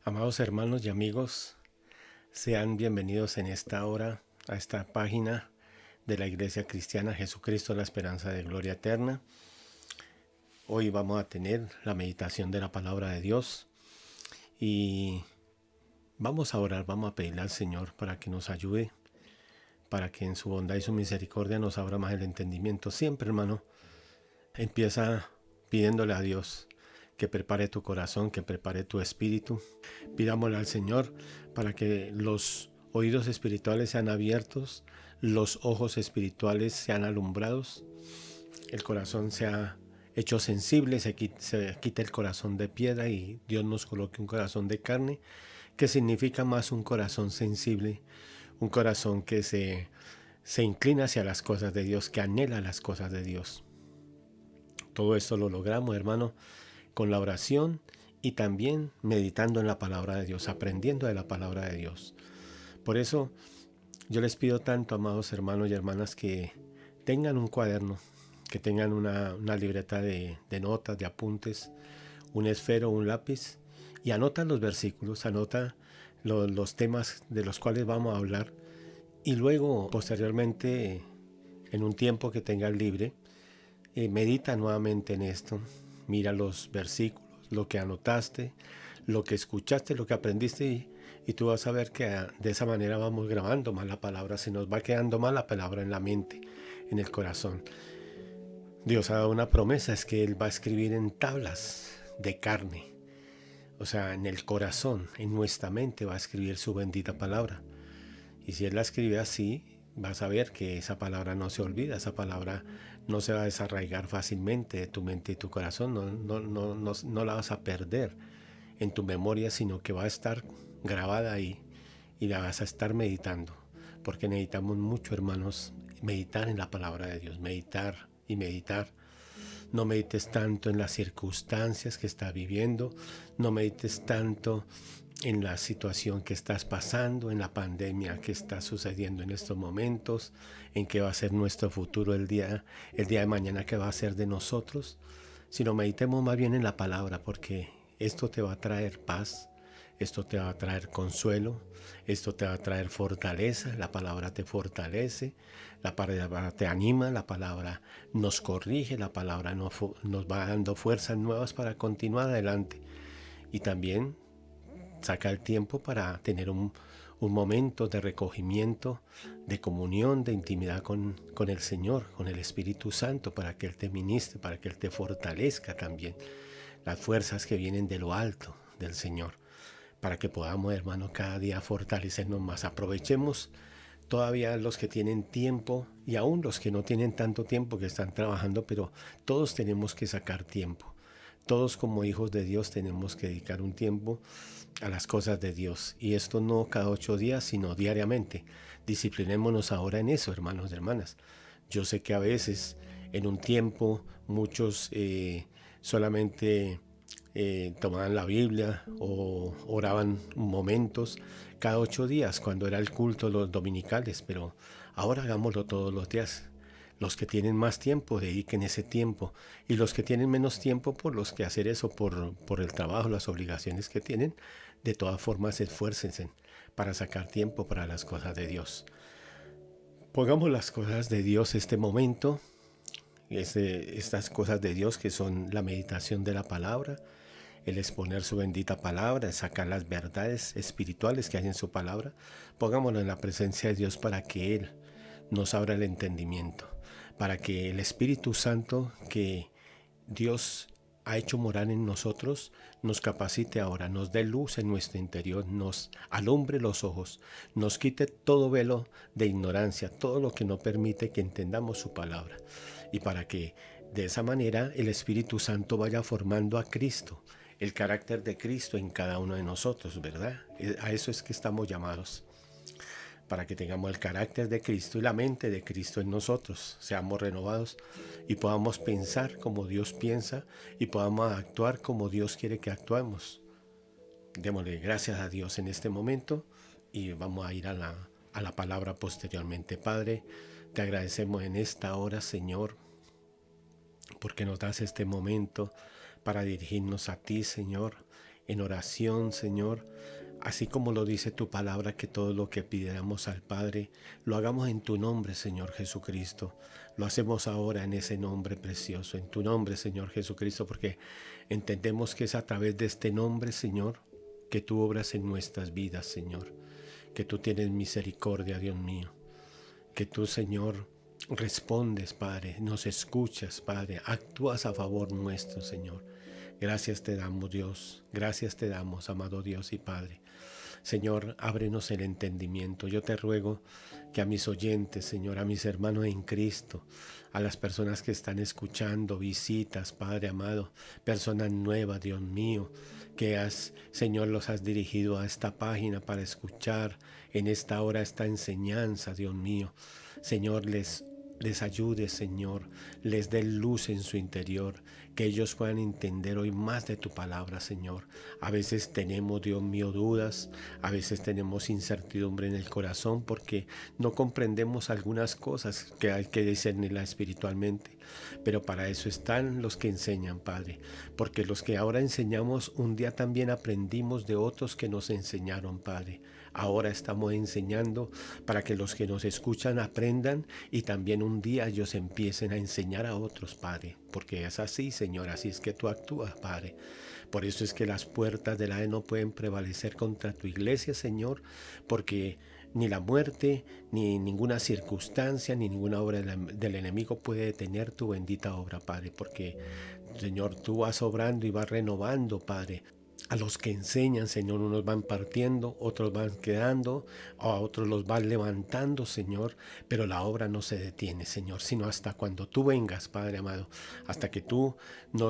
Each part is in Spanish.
Amados hermanos y amigos, sean bienvenidos en esta hora a esta página de la Iglesia Cristiana Jesucristo, la Esperanza de Gloria Eterna. Hoy vamos a tener la meditación de la Palabra de Dios y vamos a orar, vamos a pedirle al Señor para que nos ayude, para que en su bondad y su misericordia nos abra más el entendimiento. Siempre, hermano, empieza pidiéndole a Dios que prepare tu corazón, que prepare tu espíritu. Pidámosle al Señor para que los oídos espirituales sean abiertos, los ojos espirituales sean alumbrados, el corazón sea hecho sensible, se quite el corazón de piedra y Dios nos coloque un corazón de carne, que significa más un corazón sensible, un corazón que se inclina hacia las cosas de Dios, que anhela las cosas de Dios. Todo esto lo logramos, hermano, con la oración y también meditando en la palabra de Dios, aprendiendo de la palabra de Dios. Por eso yo les pido tanto, amados hermanos y hermanas, que tengan un cuaderno, que tengan una libreta de notas, de apuntes, un esfero, un lápiz, y anota los versículos, anota los temas de los cuales vamos a hablar, y luego, posteriormente, en un tiempo que tengas libre, medita nuevamente en esto. Mira los versículos, lo que anotaste, lo que escuchaste, lo que aprendiste y tú vas a ver que de esa manera vamos grabando más la palabra, se nos va quedando más la palabra en la mente, en el corazón. Dios ha dado una promesa, es que Él va a escribir en tablas de carne, o sea, en el corazón, en nuestra mente va a escribir su bendita palabra. Y si Él la escribe así, vas a ver que esa palabra no se olvida, esa palabra no se va a desarraigar fácilmente de tu mente y tu corazón, no la vas a perder en tu memoria, sino que va a estar grabada ahí y la vas a estar meditando, porque necesitamos mucho, hermanos, meditar en la palabra de Dios, meditar y meditar. No medites tanto en las circunstancias que estás viviendo, no medites tanto en la situación que estás pasando, en la pandemia que está sucediendo en estos momentos, en qué va a ser nuestro futuro el día de mañana, qué va a ser de nosotros, sino meditemos más bien en la palabra, porque esto te va a traer paz, esto te va a traer consuelo, esto te va a traer fortaleza, la palabra te fortalece, la palabra te anima, la palabra nos corrige, la palabra nos va dando fuerzas nuevas para continuar adelante. Y también saca el tiempo para tener un momento de recogimiento, de comunión, de intimidad con el Señor, con el Espíritu Santo, para que Él te ministre, para que Él te fortalezca también. Las fuerzas que vienen de lo alto del Señor, para que podamos, hermano, cada día fortalecernos más. Aprovechemos todavía los que tienen tiempo y aún los que no tienen tanto tiempo, que están trabajando, pero todos tenemos que sacar tiempo. Todos como hijos de Dios tenemos que dedicar un tiempo a las cosas de Dios. Y esto no cada 8 días, sino diariamente. Disciplinémonos ahora en eso, hermanos y hermanas. Yo sé que a veces en un tiempo muchos solamente tomaban la Biblia o oraban momentos cada 8 días cuando era el culto los dominicales, pero ahora hagámoslo todos los días. Los que tienen más tiempo dediquen ese tiempo, y los que tienen menos tiempo por los que hacer eso, por el trabajo, las obligaciones que tienen, de todas formas esfuércense para sacar tiempo para las cosas de Dios. Pongamos las cosas de Dios este momento, estas cosas de Dios que son la meditación de la palabra, el exponer su bendita palabra, el sacar las verdades espirituales que hay en su palabra. Pongámoslo en la presencia de Dios para que Él nos abra el entendimiento, para que el Espíritu Santo que Dios ha hecho morar en nosotros nos capacite ahora, nos dé luz en nuestro interior, nos alumbre los ojos, nos quite todo velo de ignorancia, todo lo que no permite que entendamos su palabra, y para que de esa manera el Espíritu Santo vaya formando a Cristo, el carácter de Cristo en cada uno de nosotros, ¿verdad? A eso es que estamos llamados, para que tengamos el carácter de Cristo y la mente de Cristo en nosotros, seamos renovados y podamos pensar como Dios piensa y podamos actuar como Dios quiere que actuemos. Démosle gracias a Dios en este momento y vamos a ir a la palabra posteriormente. Padre, te agradecemos en esta hora, Señor, porque nos das este momento para dirigirnos a ti, Señor, en oración, Señor, así como lo dice tu palabra, que todo lo que pidamos al Padre, lo hagamos en tu nombre, Señor Jesucristo. Lo hacemos ahora en ese nombre precioso, en tu nombre, Señor Jesucristo, porque entendemos que es a través de este nombre, Señor, que tú obras en nuestras vidas, Señor, que tú tienes misericordia, Dios mío, que tú, Señor, respondes, Padre, nos escuchas, Padre, actúas a favor nuestro, Señor. Gracias te damos, Dios, gracias te damos, amado Dios y Padre. Señor, ábrenos el entendimiento. Yo te ruego que a mis oyentes, Señor, a mis hermanos en Cristo, a las personas que están escuchando, visitas, Padre amado, personas nuevas, Dios mío, que Señor, los has dirigido a esta página para escuchar en esta hora esta enseñanza, Dios mío. Señor, les ayude, Señor, les dé luz en su interior, que ellos puedan entender hoy más de tu palabra, Señor. A veces tenemos, Dios mío, dudas, a veces tenemos incertidumbre en el corazón porque no comprendemos algunas cosas que hay que discernirla espiritualmente. Pero para eso están los que enseñan, Padre, porque los que ahora enseñamos, un día también aprendimos de otros que nos enseñaron, Padre. Ahora estamos enseñando para que los que nos escuchan aprendan y también un día ellos empiecen a enseñar a otros, Padre. Porque es así, Señor, así es que tú actúas, Padre. Por eso es que las puertas del Hades no pueden prevalecer contra tu iglesia, Señor, porque ni la muerte, ni ninguna circunstancia, ni ninguna obra del enemigo puede detener tu bendita obra, Padre. Porque, Señor, tú vas obrando y vas renovando, Padre. A los que enseñan, Señor, unos van partiendo, otros van quedando, a otros los van levantando, Señor, pero la obra no se detiene, Señor, sino hasta cuando tú vengas, Padre amado, hasta que tú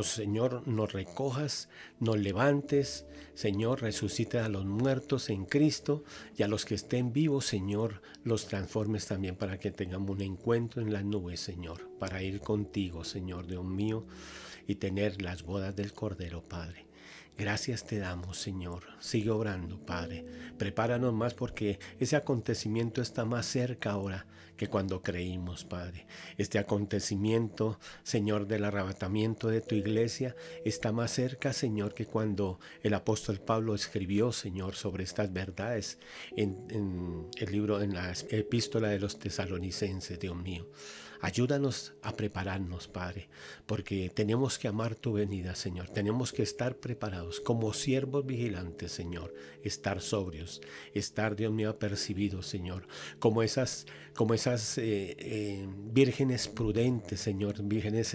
Señor, nos recojas, nos levantes, Señor, resucites a los muertos en Cristo y a los que estén vivos, Señor, los transformes también para que tengamos un encuentro en las nubes, Señor, para ir contigo, Señor, Dios mío, y tener las bodas del Cordero, Padre. Gracias te damos, Señor. Sigue obrando, Padre. Prepáranos más porque ese acontecimiento está más cerca ahora que cuando creímos, Padre. Este acontecimiento, Señor, del arrebatamiento de tu iglesia está más cerca, Señor, que cuando el apóstol Pablo escribió, Señor, sobre estas verdades en el libro, en la epístola de los tesalonicenses, Dios mío. Ayúdanos a prepararnos, Padre, porque tenemos que amar tu venida, Señor. Tenemos que estar preparados como siervos vigilantes, Señor. Estar sobrios, estar, Dios mío, apercibidos, Señor. Como esas vírgenes prudentes, Señor, vírgenes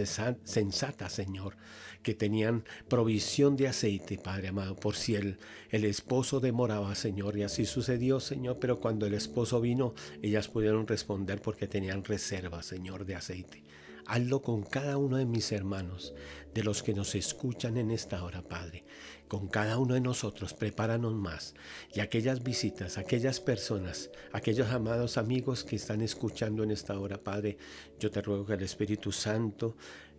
sensatas, Señor, que tenían provisión de aceite, Padre amado, por si el esposo demoraba, Señor, y así sucedió, Señor, pero cuando el esposo vino, ellas pudieron responder porque tenían reserva, Señor, de aceite. Hazlo con cada uno de mis hermanos, de los que nos escuchan en esta hora, Padre. Con cada uno de nosotros, prepáranos más. Y aquellas visitas, aquellas personas, aquellos amados amigos que están escuchando en esta hora, Padre, yo te ruego que el Espíritu Santo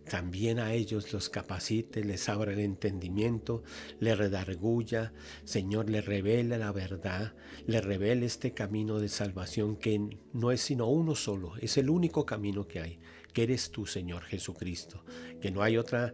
también a ellos los capacite, les abra el entendimiento, les redarguya, Señor, les revela la verdad, les revela este camino de salvación que no es sino uno solo, es el único camino que hay, que eres tú, Señor Jesucristo, que no hay otra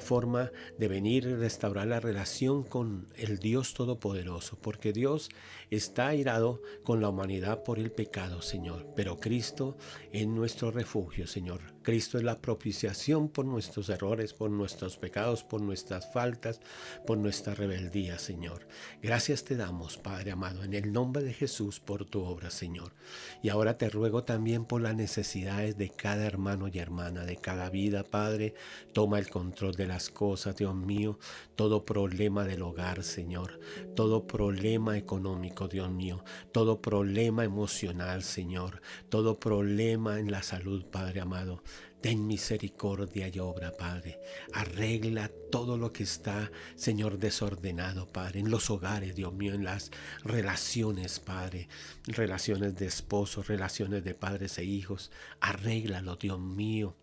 forma de venir y restaurar la relación con el Dios Todopoderoso, porque Dios está airado con la humanidad por el pecado, Señor, pero Cristo es nuestro refugio, Señor. Cristo es la propiciación por nuestros errores, por nuestros pecados, por nuestras faltas, por nuestra rebeldía, Señor. Gracias te damos, Padre amado, en el nombre de Jesús por tu obra, Señor. Y ahora te ruego también por las necesidades de cada hermano y hermana, de cada vida, Padre. Toma el control de las cosas, Dios mío. Todo problema del hogar, Señor. Todo problema económico, Dios mío. Todo problema emocional, Señor. Todo problema en la salud, Padre amado. Ten misericordia y obra, Padre. Arregla todo lo que está, Señor, desordenado, Padre, en los hogares, Dios mío, en las relaciones, Padre, relaciones de esposos, relaciones de padres e hijos. Arréglalo, Dios mío.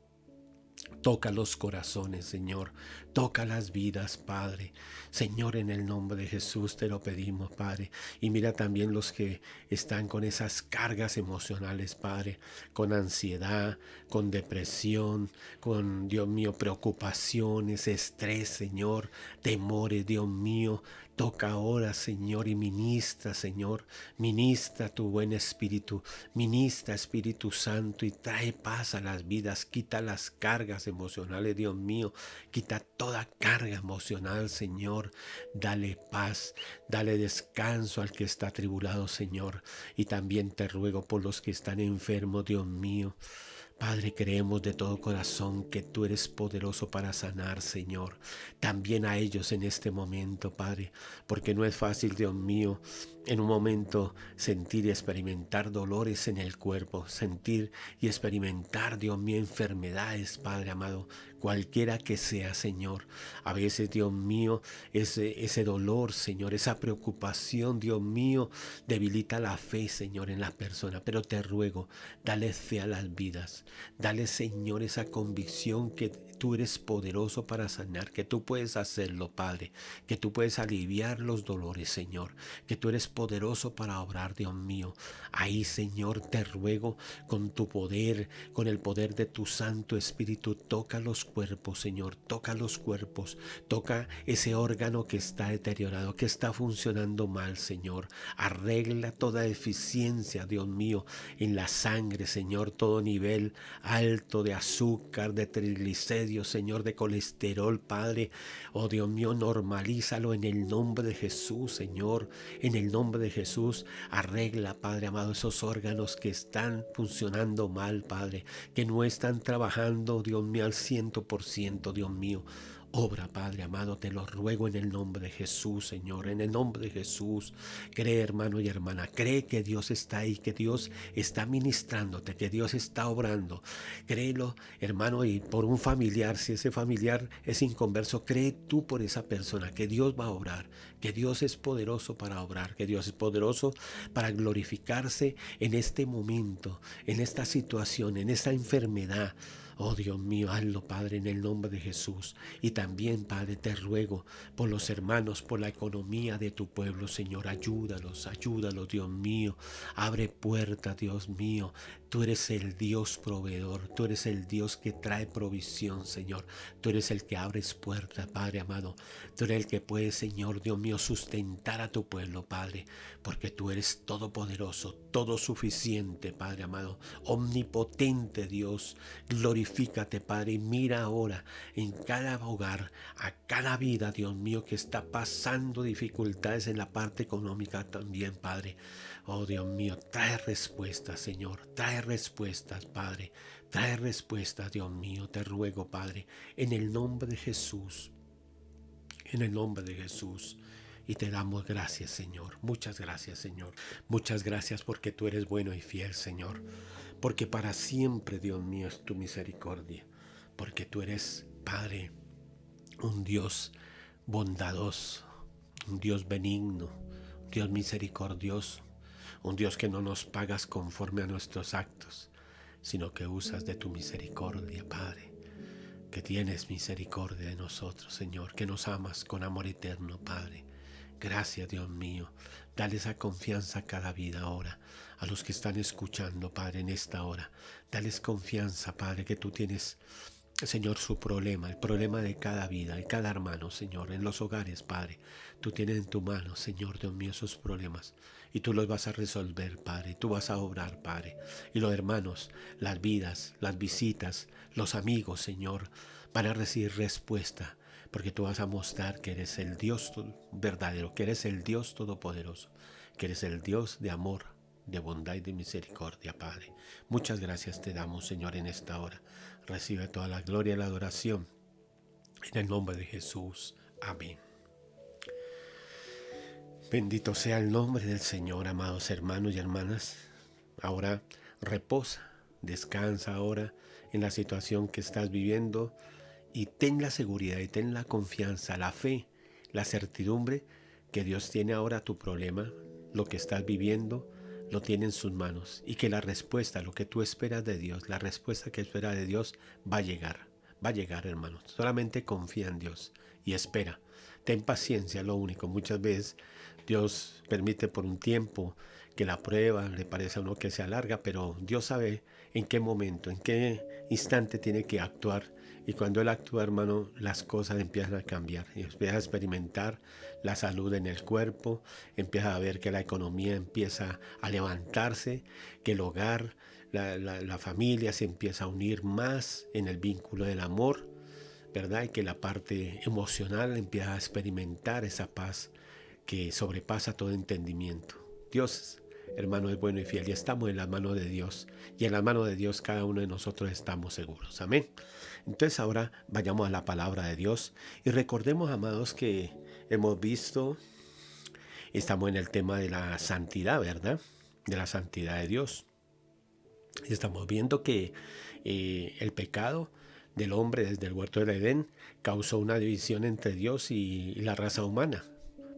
Toca los corazones, Señor. Toca las vidas, Padre. Señor, en el nombre de Jesús te lo pedimos, Padre. Y mira también los que están con esas cargas emocionales, Padre, con ansiedad, con depresión, con, Dios mío, preocupaciones, estrés, Señor, temores, Dios mío. Toca ahora, Señor, y ministra, Señor, ministra tu buen espíritu, ministra Espíritu Santo y trae paz a las vidas, quita las cargas emocionales, Dios mío, quita toda carga emocional, Señor, dale paz, dale descanso al que está atribulado, Señor, y también te ruego por los que están enfermos, Dios mío. Padre, creemos de todo corazón que tú eres poderoso para sanar, Señor. También a ellos en este momento, Padre, porque no es fácil, Dios mío, en un momento sentir y experimentar dolores en el cuerpo, sentir y experimentar, Dios mío, enfermedades, Padre amado, cualquiera que sea, Señor. A veces, Dios mío, ese dolor, Señor, esa preocupación, Dios mío, debilita la fe, Señor, en la persona. Pero te ruego, dale fe a las vidas. Dale, Señor, esa convicción que tú eres poderoso para sanar, que tú puedes hacerlo, Padre, que tú puedes aliviar los dolores, Señor, que tú eres poderoso para obrar, Dios mío. Ahí, Señor, te ruego con tu poder, con el poder de tu Santo Espíritu, toca los cuerpos, Señor, toca los cuerpos, toca ese órgano que está deteriorado, que está funcionando mal, Señor. Arregla toda deficiencia, Dios mío, en la sangre, Señor, todo nivel alto de azúcar, de triglicéridos, Señor, de colesterol, Padre. Oh Dios mío, normalízalo en el nombre de Jesús, Señor. En el nombre de Jesús, arregla, Padre amado, esos órganos que están funcionando mal, Padre, que no están trabajando, Dios mío, al 100%, Dios mío. Obra, Padre amado, te lo ruego en el nombre de Jesús, Señor, en el nombre de Jesús. Cree, hermano y hermana, cree que Dios está ahí, que Dios está ministrándote, que Dios está obrando. Créelo, hermano, y por un familiar, si ese familiar es inconverso, cree tú por esa persona, que Dios va a obrar, que Dios es poderoso para obrar, que Dios es poderoso para glorificarse en este momento, en esta situación, en esta enfermedad. Oh Dios mío, hazlo, Padre, en el nombre de Jesús. Y también, Padre, te ruego por los hermanos, por la economía de tu pueblo, Señor. Ayúdalos, ayúdalos, Dios mío. Abre puertas, Dios mío. Tú eres el Dios proveedor. Tú eres el Dios que trae provisión, Señor. Tú eres el que abres puertas, Padre amado. Tú eres el que puede, Señor, Dios mío, sustentar a tu pueblo, Padre. Porque tú eres todopoderoso, todo suficiente, Padre amado. Omnipotente, Dios. Glorifícate, Padre, y mira ahora en cada hogar, a cada vida, Dios mío, que está pasando dificultades en la parte económica también, Padre. Oh, Dios mío, trae respuestas, Señor, trae respuestas, Padre, trae respuestas, Dios mío, te ruego, Padre, en el nombre de Jesús, en el nombre de Jesús. Y te damos gracias, Señor. Muchas gracias, Señor. Muchas gracias porque tú eres bueno y fiel, Señor. Porque para siempre, Dios mío, es tu misericordia. Porque tú eres, Padre, un Dios bondadoso, un Dios benigno, un Dios misericordioso, un Dios que no nos pagas conforme a nuestros actos, sino que usas de tu misericordia, Padre. Que tienes misericordia de nosotros, Señor, que nos amas con amor eterno, Padre. Gracias, Dios mío. Dale esa confianza a cada vida ahora, a los que están escuchando, Padre, en esta hora. Dales confianza, Padre, que tú tienes, Señor, su problema, el problema de cada vida, de cada hermano, Señor, en los hogares, Padre. Tú tienes en tu mano, Señor, Dios mío, esos problemas. Y tú los vas a resolver, Padre. Tú vas a obrar, Padre. Y los hermanos, las vidas, las visitas, los amigos, Señor, van a recibir respuesta. Porque tú vas a mostrar que eres el Dios verdadero, que eres el Dios todopoderoso, que eres el Dios de amor, de bondad y de misericordia, Padre. Muchas gracias te damos, Señor, en esta hora. Recibe toda la gloria y la adoración. En el nombre de Jesús. Amén. Bendito sea el nombre del Señor, amados hermanos y hermanas. Ahora reposa, descansa ahora en la situación que estás viviendo. Y ten la seguridad y ten la confianza, la fe, la certidumbre que Dios tiene ahora tu problema, lo que estás viviendo, lo tiene en sus manos. Y que la respuesta, lo que tú esperas de Dios, la respuesta que esperas de Dios va a llegar. Va a llegar, hermano. Solamente confía en Dios y espera. Ten paciencia, lo único. Muchas veces Dios permite por un tiempo que la prueba le parece a uno que se alarga, pero Dios sabe en qué momento, en qué instante tiene que actuar. Y cuando Él actúa, hermano, las cosas empiezan a cambiar. Y empieza a experimentar la salud en el cuerpo, empieza a ver que la economía empieza a levantarse, que el hogar, la familia se empieza a unir más en el vínculo del amor, ¿verdad? Y que la parte emocional empieza a experimentar esa paz que sobrepasa todo entendimiento. Dios, hermano, es bueno y fiel y estamos en las manos de Dios. Y en las manos de Dios cada uno de nosotros estamos seguros. Amén. Entonces ahora vayamos a la palabra de Dios y recordemos, amados, que hemos visto, estamos en el tema de la santidad, ¿verdad? De la santidad de Dios. Y estamos viendo que el pecado del hombre desde el huerto del Edén causó una división entre Dios y la raza humana,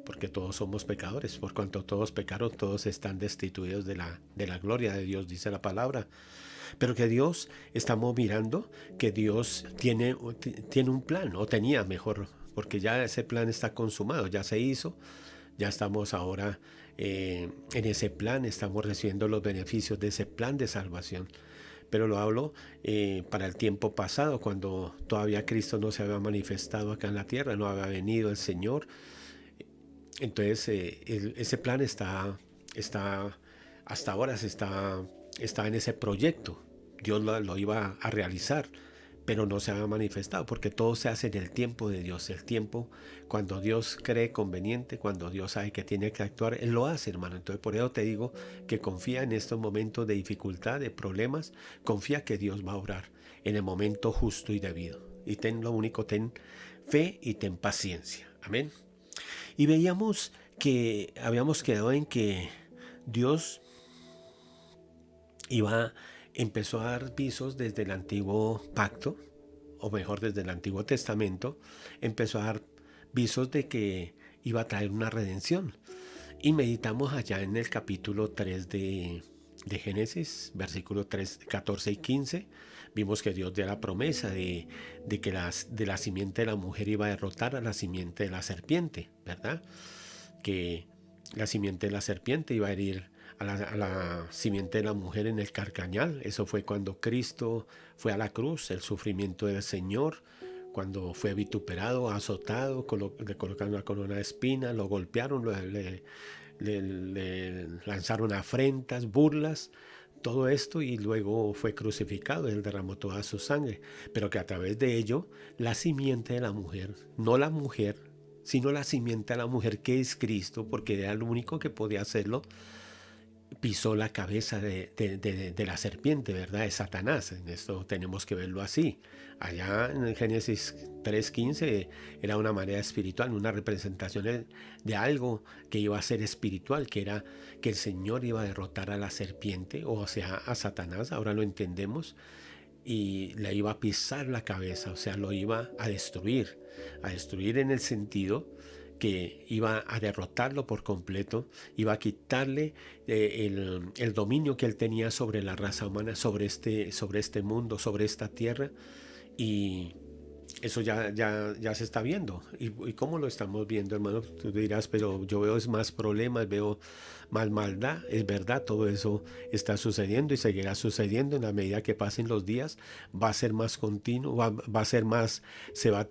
porque todos somos pecadores. Por cuanto todos pecaron, todos están destituidos de la gloria de Dios, dice la palabra. Pero que Dios, estamos mirando que Dios tiene un plan, o tenía mejor, porque ya ese plan está consumado, ya se hizo, ya estamos ahora en ese plan, estamos recibiendo los beneficios de ese plan de salvación. Pero lo hablo para el tiempo pasado, cuando todavía Cristo no se había manifestado acá en la tierra, no había venido el Señor. Entonces ese plan está hasta ahora está en ese proyecto. Dios lo iba a realizar, pero no se había manifestado, porque todo se hace en el tiempo de Dios. El tiempo, cuando Dios cree conveniente, cuando Dios sabe que tiene que actuar, Él lo hace, hermano. Entonces por eso te digo que confía en estos momentos de dificultad, de problemas, confía que Dios va a obrar en el momento justo y debido. Y ten fe y ten paciencia. Amén. Y veíamos que habíamos quedado en que Dios empezó a dar visos desde el antiguo pacto, o mejor desde el Antiguo Testamento, empezó a dar visos de que iba a traer una redención. Y meditamos allá en el capítulo 3 de Génesis, versículos 3, 14 y 15. Vimos que Dios dio la promesa de que de la simiente de la mujer iba a derrotar a la simiente de la serpiente, ¿verdad? Que la simiente de la serpiente iba a herir a la simiente de la mujer en el carcañal. Eso fue cuando Cristo fue a la cruz, el sufrimiento del Señor, cuando fue vituperado, azotado, le colocaron una corona de espinas, lo golpearon, le lanzaron afrentas, burlas, todo esto, y luego fue crucificado. Él derramó toda su sangre, pero que a través de ello la simiente de la mujer, no la mujer, sino la simiente de la mujer, que es Cristo, porque era el único que podía hacerlo, pisó la cabeza de la serpiente, ¿verdad? De Satanás. En esto tenemos que verlo así. Allá en Génesis 3:15 era una manera espiritual, una representación de algo que iba a ser espiritual, que era que el Señor iba a derrotar a la serpiente, o sea, a Satanás. Ahora lo entendemos. Y le iba a pisar la cabeza, o sea, lo iba a destruir en el sentido que iba a derrotarlo por completo, iba a quitarle el dominio que él tenía sobre la raza humana, sobre este mundo, sobre esta tierra. Y eso ya se está viendo. ¿Y cómo lo estamos viendo, hermano? Tú dirás, pero yo veo más problemas, veo más maldad. Es verdad, todo eso está sucediendo y seguirá sucediendo. En la medida que pasen los días, va a ser más continuo, va a ser más, se va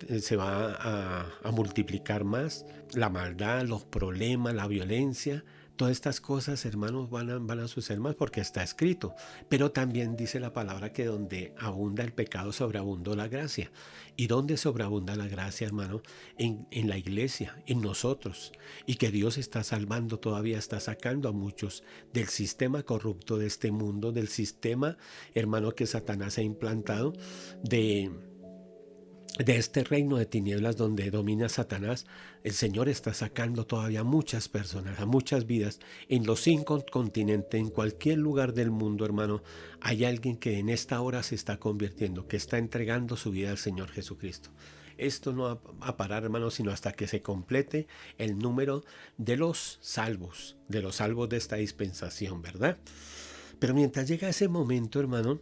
a multiplicar más la maldad, los problemas, la violencia. Todas estas cosas, hermanos, van a suceder más, porque está escrito. Pero también dice la palabra que donde abunda el pecado, sobreabundó la gracia. ¿Y dónde sobreabunda la gracia, hermano? En la iglesia, en nosotros. Y que Dios está salvando todavía, está sacando a muchos del sistema corrupto de este mundo, del sistema, hermano, que Satanás ha implantado, de este reino de tinieblas donde domina Satanás. El Señor está sacando todavía a muchas personas, a muchas vidas, en los 5 continentes, en cualquier lugar del mundo, hermano. Hay alguien que en esta hora se está convirtiendo, que está entregando su vida al Señor Jesucristo. Esto no va a parar, hermano, sino hasta que se complete el número de los salvos de esta dispensación, ¿verdad? Pero mientras llega ese momento, hermano,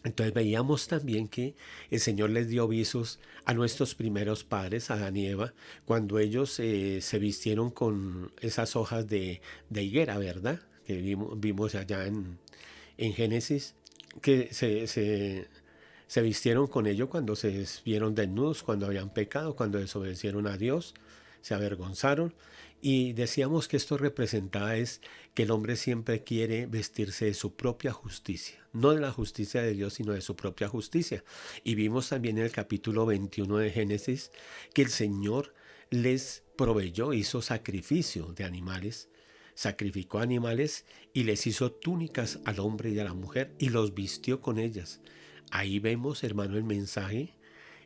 Entonces veíamos también que el Señor les dio visos a nuestros primeros padres, Adán y Eva, cuando ellos se vistieron con esas hojas de higuera, ¿verdad? Que vimos allá en Génesis, que se vistieron con ello cuando se vieron desnudos, cuando habían pecado, cuando desobedecieron a Dios, se avergonzaron. Y decíamos que esto representaba es que el hombre siempre quiere vestirse de su propia justicia, no de la justicia de Dios, sino de su propia justicia. Y vimos también en el capítulo 21 de Génesis que el Señor les proveyó, hizo sacrificio de animales, sacrificó animales y les hizo túnicas al hombre y a la mujer y los vistió con ellas. Ahí vemos, hermano, el mensaje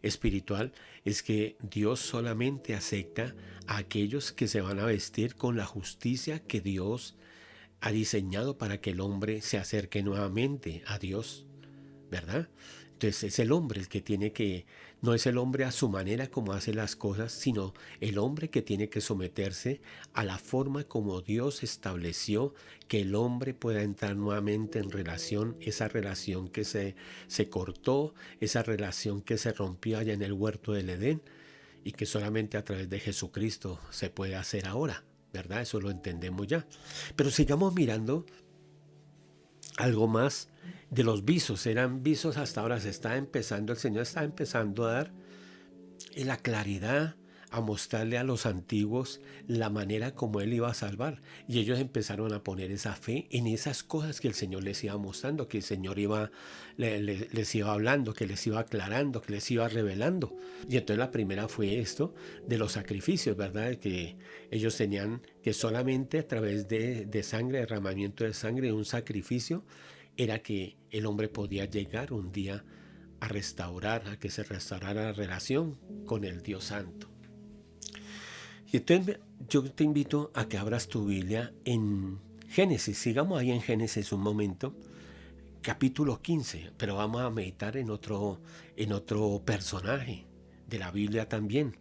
espiritual es que Dios solamente acepta a aquellos que se van a vestir con la justicia que Dios ha diseñado para que el hombre se acerque nuevamente a Dios, ¿verdad? Entonces es el hombre el que tiene que, no es el hombre a su manera como hace las cosas, sino el hombre que tiene que someterse a la forma como Dios estableció que el hombre pueda entrar nuevamente en relación, esa relación que se cortó, esa relación que se rompió allá en el huerto del Edén y que solamente a través de Jesucristo se puede hacer ahora, ¿verdad? Eso lo entendemos ya. Pero sigamos mirando algo más de los visos. Eran visos hasta ahora, se está empezando, el Señor está empezando a dar la claridad, a mostrarle a los antiguos la manera como Él iba a salvar. Y ellos empezaron a poner esa fe en esas cosas que el Señor les iba mostrando, que el Señor les iba hablando, que les iba aclarando, que les iba revelando. Y entonces la primera fue esto de los sacrificios, ¿verdad? Que ellos tenían que solamente a través de sangre, derramamiento de sangre, de un sacrificio, era que el hombre podía llegar un día a restaurar, a que se restaurara la relación con el Dios Santo. Y entonces yo te invito a que abras tu Biblia en Génesis, sigamos ahí en Génesis un momento, capítulo 15, pero vamos a meditar en otro personaje de la Biblia también,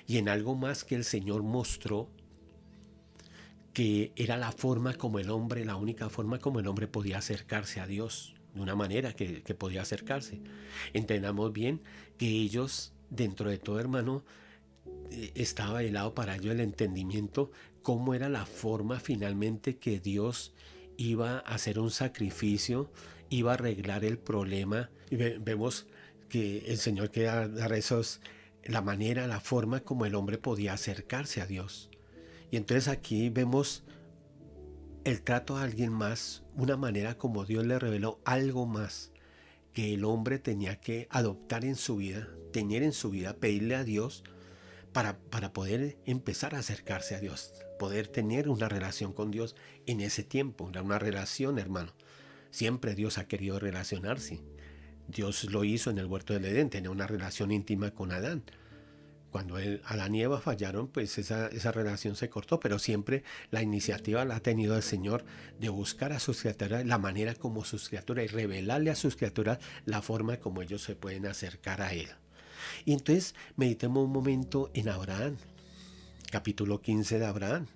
y en algo más que el Señor mostró que era la forma como el hombre, la única forma como el hombre podía acercarse a Dios, de una manera que podía acercarse. Entendamos bien que ellos, dentro de todo, hermano, estaba de lado para ellos el entendimiento, cómo era la forma finalmente que Dios iba a hacer un sacrificio, iba a arreglar el problema. Y vemos que el Señor quería dar la manera, la forma como el hombre podía acercarse a Dios. Y entonces aquí vemos el trato a alguien más, una manera como Dios le reveló algo más que el hombre tenía que adoptar en su vida, tener en su vida, pedirle a Dios para poder empezar a acercarse a Dios, poder tener una relación con Dios en ese tiempo, una relación, hermano. Siempre Dios ha querido relacionarse. Dios lo hizo en el huerto del Edén, tenía una relación íntima con Adán. Cuando Adán y Eva fallaron, pues esa relación se cortó, pero siempre la iniciativa la ha tenido el Señor de buscar a sus criaturas, la manera como sus criaturas, y revelarle a sus criaturas la forma como ellos se pueden acercar a Él. Y entonces meditemos un momento en Abraham, capítulo 15 de Abraham.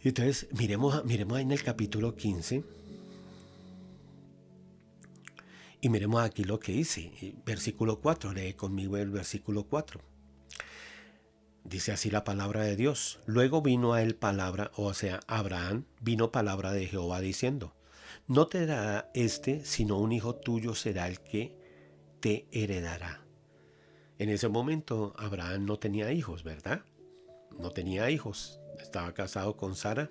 Y entonces miremos ahí en el capítulo 15 y miremos aquí lo que dice, versículo 4, lee conmigo el versículo 4. Dice así la palabra de Dios. Luego vino a él palabra, o sea, a Abraham vino palabra de Jehová diciendo, no te dará sino un hijo tuyo será el que te heredará. En ese momento Abraham no tenía hijos, ¿verdad? No tenía hijos. Estaba casado con Sara.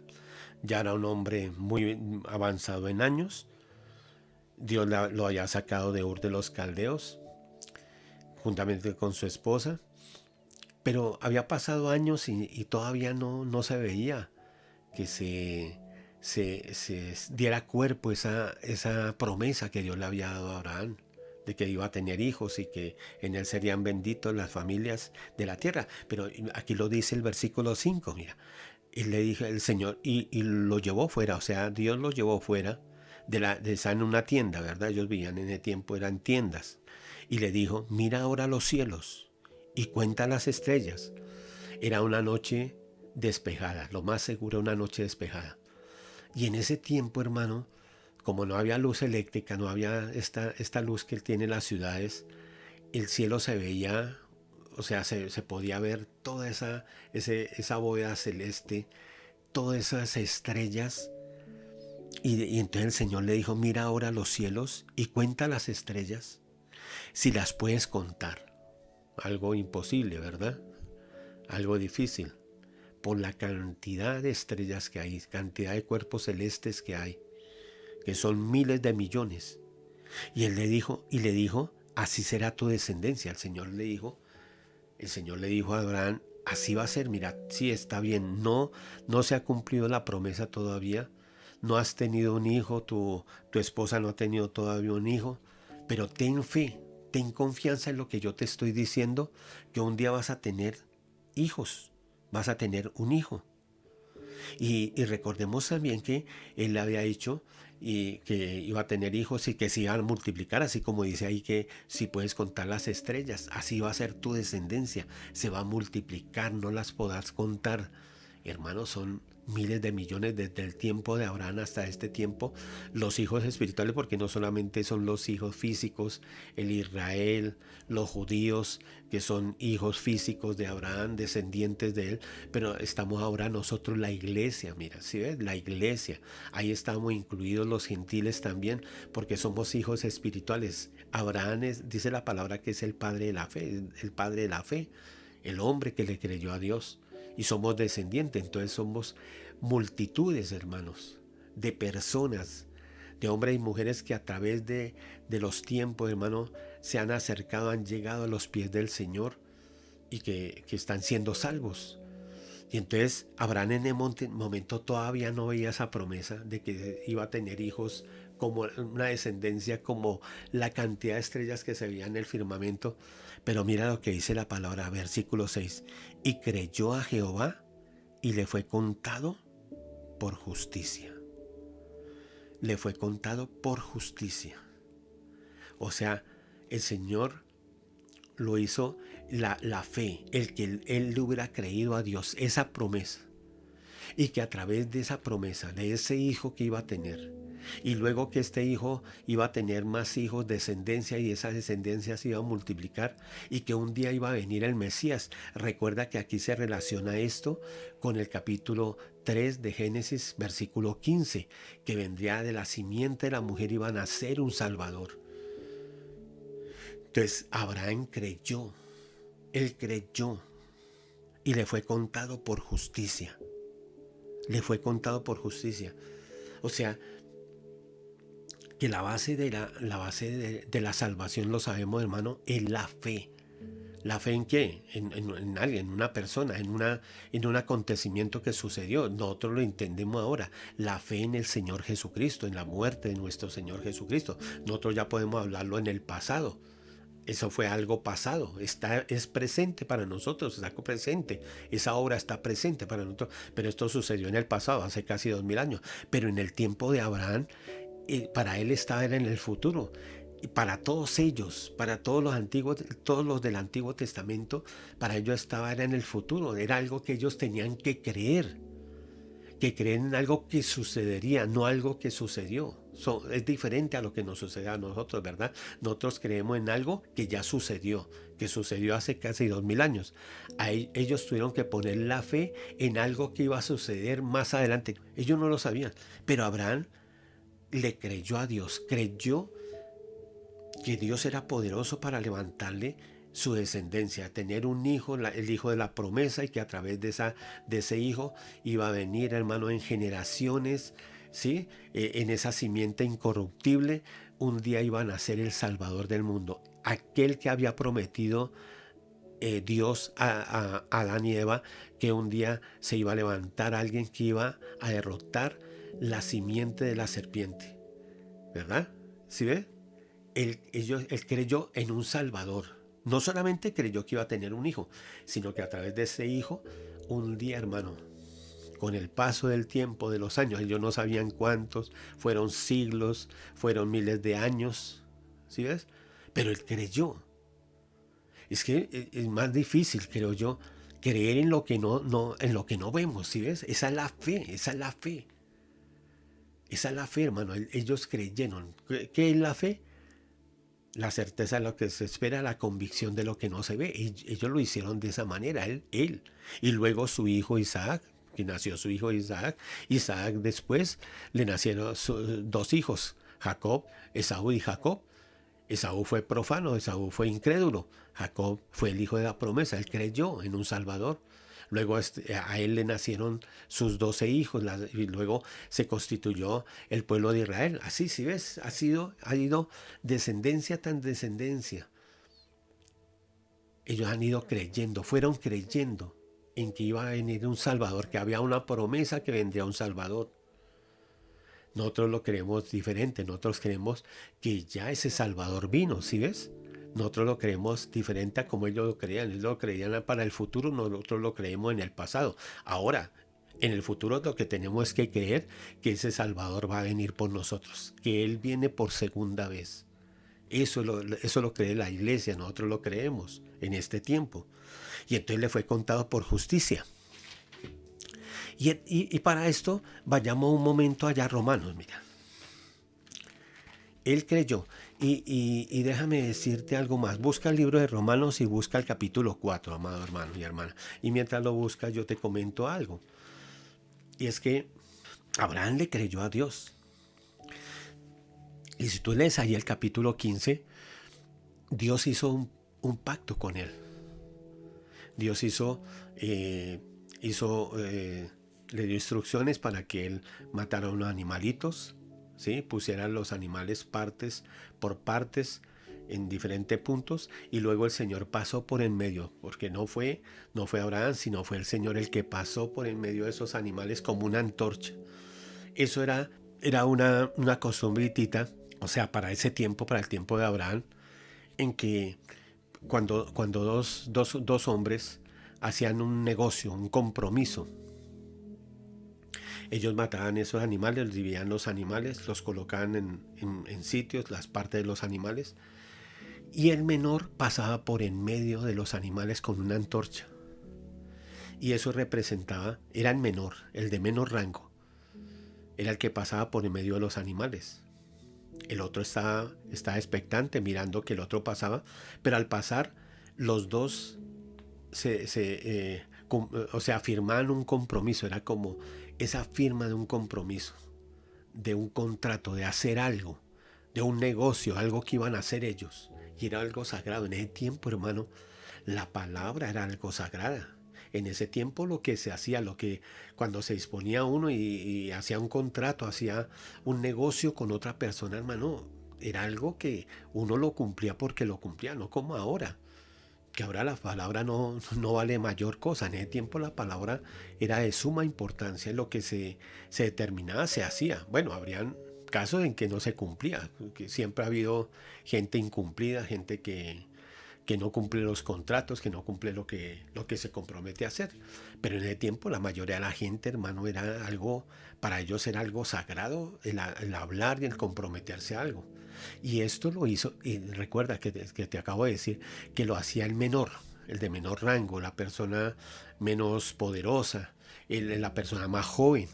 Ya era un hombre muy avanzado en años. Dios lo había sacado de Ur de los Caldeos, juntamente con su esposa. Pero había pasado años y todavía no se veía que se diera cuerpo esa promesa que Dios le había dado a Abraham, de que iba a tener hijos y que en él serían benditos las familias de la tierra. Pero aquí lo dice el versículo 5, mira. Y le dijo el Señor, y lo llevó fuera, o sea, Dios lo llevó fuera en una tienda, ¿verdad? Ellos vivían en ese tiempo, eran tiendas. Y le dijo, mira ahora los cielos y cuenta las estrellas. Era una noche despejada, lo más seguro una noche despejada. Y en ese tiempo, hermano, como no había luz eléctrica, no había esta luz que tiene las ciudades, el cielo se veía, o sea, se podía ver toda esa bóveda celeste, todas esas estrellas. Y entonces el Señor le dijo, mira ahora los cielos y cuenta las estrellas, si las puedes contar. Algo imposible, ¿verdad? Algo difícil, por la cantidad de estrellas que hay, cantidad de cuerpos celestes que hay, que son miles de millones. Y él le dijo, así será tu descendencia. El Señor le dijo a Abraham, así va a ser, mira, sí está bien, no se ha cumplido la promesa todavía, no has tenido un hijo, tu esposa no ha tenido todavía un hijo, pero ten fe, ten confianza en lo que yo te estoy diciendo, que un día vas a tener hijos, vas a tener un hijo. Y recordemos también que él había dicho y que iba a tener hijos y que se iban a multiplicar, así como dice ahí que si puedes contar las estrellas, así va a ser tu descendencia, se va a multiplicar, no las podrás contar. Hermanos, son miles de millones desde el tiempo de Abraham hasta este tiempo, los hijos espirituales, porque no solamente son los hijos físicos, el Israel, los judíos, que son hijos físicos de Abraham, descendientes de él, pero estamos ahora nosotros la iglesia, mira, ¿sí ves? La iglesia, ahí estamos incluidos los gentiles también, porque somos hijos espirituales. Abraham dice la palabra que es el padre de la fe, el padre de la fe, el hombre que le creyó a Dios. Y somos descendientes, entonces somos multitudes, hermanos, de personas, de hombres y mujeres que a través de los tiempos, hermano, se han acercado, han llegado a los pies del Señor y que están siendo salvos. Y entonces Abraham en el momento todavía no veía esa promesa de que iba a tener hijos, como una descendencia, como la cantidad de estrellas que se veían en el firmamento. Pero mira lo que dice la palabra, versículo 6. Y creyó a Jehová y le fue contado por justicia. Le fue contado por justicia. O sea, el Señor lo hizo la fe, el que él le hubiera creído a Dios, esa promesa. Y que a través de esa promesa, de ese hijo que iba a tener, y luego que este hijo iba a tener más hijos, descendencia, y esa descendencia se iba a multiplicar, y que un día iba a venir el Mesías. Recuerda que aquí se relaciona esto con el capítulo 3 de Génesis, versículo 15, que vendría de la simiente de la mujer, iba a nacer un Salvador. Entonces Abraham creyó, él creyó, y le fue contado por justicia. Le fue contado por justicia. O sea, que la base de la salvación, lo sabemos, hermano, es la fe. ¿La fe en qué? En alguien, en una persona, en un acontecimiento que sucedió. Nosotros lo entendemos ahora. La fe en el Señor Jesucristo, en la muerte de nuestro Señor Jesucristo. Nosotros ya podemos hablarlo en el pasado. Eso fue algo pasado, es presente para nosotros, está presente, esa obra está presente para nosotros, pero esto sucedió en el pasado, hace casi 2000 años, pero en el tiempo de Abraham, para él estaba en el futuro, y para todos ellos, para todos los antiguos, todos los del Antiguo Testamento, para ellos estaba en el futuro, era algo que ellos tenían que creer en algo que sucedería, no algo que sucedió. Es diferente a lo que nos sucede a nosotros, ¿verdad? Nosotros creemos en algo que ya sucedió, que sucedió hace casi 2000 años. Ellos tuvieron que poner la fe en algo que iba a suceder más adelante. Ellos no lo sabían, pero Abraham le creyó a Dios, creyó que Dios era poderoso para levantarle su descendencia, tener un hijo, el hijo de la promesa, y que a través de ese hijo iba a venir, hermano, en generaciones, ¿sí? En esa simiente incorruptible, un día iba a nacer el Salvador del mundo, aquel que había prometido Dios a Adán y Eva, que un día se iba a levantar alguien que iba a derrotar la simiente de la serpiente, ¿verdad? ¿Sí ve? Él creyó en un Salvador. No solamente creyó que iba a tener un hijo, sino que a través de ese hijo, un día, hermano, con el paso del tiempo, de los años, ellos no sabían cuántos, fueron siglos, fueron miles de años, ¿sí ves? Pero él creyó. Es que es más difícil, creo yo, creer en lo que en lo que no vemos, ¿sí ves? Esa es la fe, esa es la fe. Esa es la fe, hermano. Ellos creyeron. ¿Qué es la fe? La certeza de lo que se espera, la convicción de lo que no se ve. Ellos lo hicieron de esa manera, él. Y luego su hijo Isaac, que nació su hijo Isaac. Isaac después le nacieron dos hijos, Jacob, Esaú y Jacob. Esaú fue profano, Esaú fue incrédulo. Jacob fue el hijo de la promesa, él creyó en un Salvador. Luego a él le nacieron sus 12 hijos y luego se constituyó el pueblo de Israel. Así, si ves, ha ido descendencia tras descendencia. Ellos han ido creyendo, fueron creyendo en que iba a venir un Salvador, que había una promesa que vendría un Salvador. Nosotros lo creemos diferente, nosotros creemos que ya ese Salvador vino, ¿sí ves? Nosotros lo creemos diferente a como ellos lo creían para el futuro, nosotros lo creemos en el pasado. Ahora, en el futuro lo que tenemos es que creer que ese Salvador va a venir por nosotros, que Él viene por segunda vez. Eso lo cree la iglesia, nosotros lo creemos en este tiempo. Y entonces le fue contado por justicia. Y para esto, vayamos un momento allá a Romanos, mira. Él creyó. Y déjame decirte algo más. Busca el libro de Romanos y busca el capítulo 4, amado hermano y hermana. Y mientras lo buscas, yo te comento algo. Y es que Abraham le creyó a Dios. Y si tú lees ahí el capítulo 15, Dios hizo un pacto con él. Dios le dio instrucciones para que él matara unos animalitos, ¿sí? Pusiera los animales partes por partes en diferentes puntos, y luego el Señor pasó por en medio, porque no fue Abraham, sino fue el Señor el que pasó por en medio de esos animales como una antorcha. Eso era una costumbritita, o sea, para ese tiempo, para el tiempo de Abraham, en que cuando dos hombres hacían un negocio, un compromiso, ellos mataban esos animales, dividían los animales, los colocaban en sitios, las partes de los animales, y el menor pasaba por en medio de los animales con una antorcha. Y eso representaba, era el menor, el de menor rango, era el que pasaba por en medio de los animales. El otro estaba expectante mirando que el otro pasaba, pero al pasar los dos firmaban un compromiso. Era como esa firma de un compromiso, de un contrato, de hacer algo, de un negocio, algo que iban a hacer ellos. Y era algo sagrado. En ese tiempo, hermano, la palabra era algo sagrada. En ese tiempo lo que se hacía, cuando se disponía uno y hacía un contrato, hacía un negocio con otra persona, hermano, era algo que uno lo cumplía porque lo cumplía, no como ahora, que ahora la palabra no vale mayor cosa. En ese tiempo la palabra era de suma importancia, en lo que se determinaba, se hacía. Bueno, habrían casos en que no se cumplía, que siempre ha habido gente incumplida, gente que no cumple los contratos, que no cumple lo que se compromete a hacer. Pero en ese tiempo la mayoría de la gente, hermano, era algo, para ellos era algo sagrado, el hablar y el comprometerse a algo. Y esto lo hizo, y recuerda que te acabo de decir, que lo hacía el menor, el de menor rango, la persona menos poderosa, la persona más joven,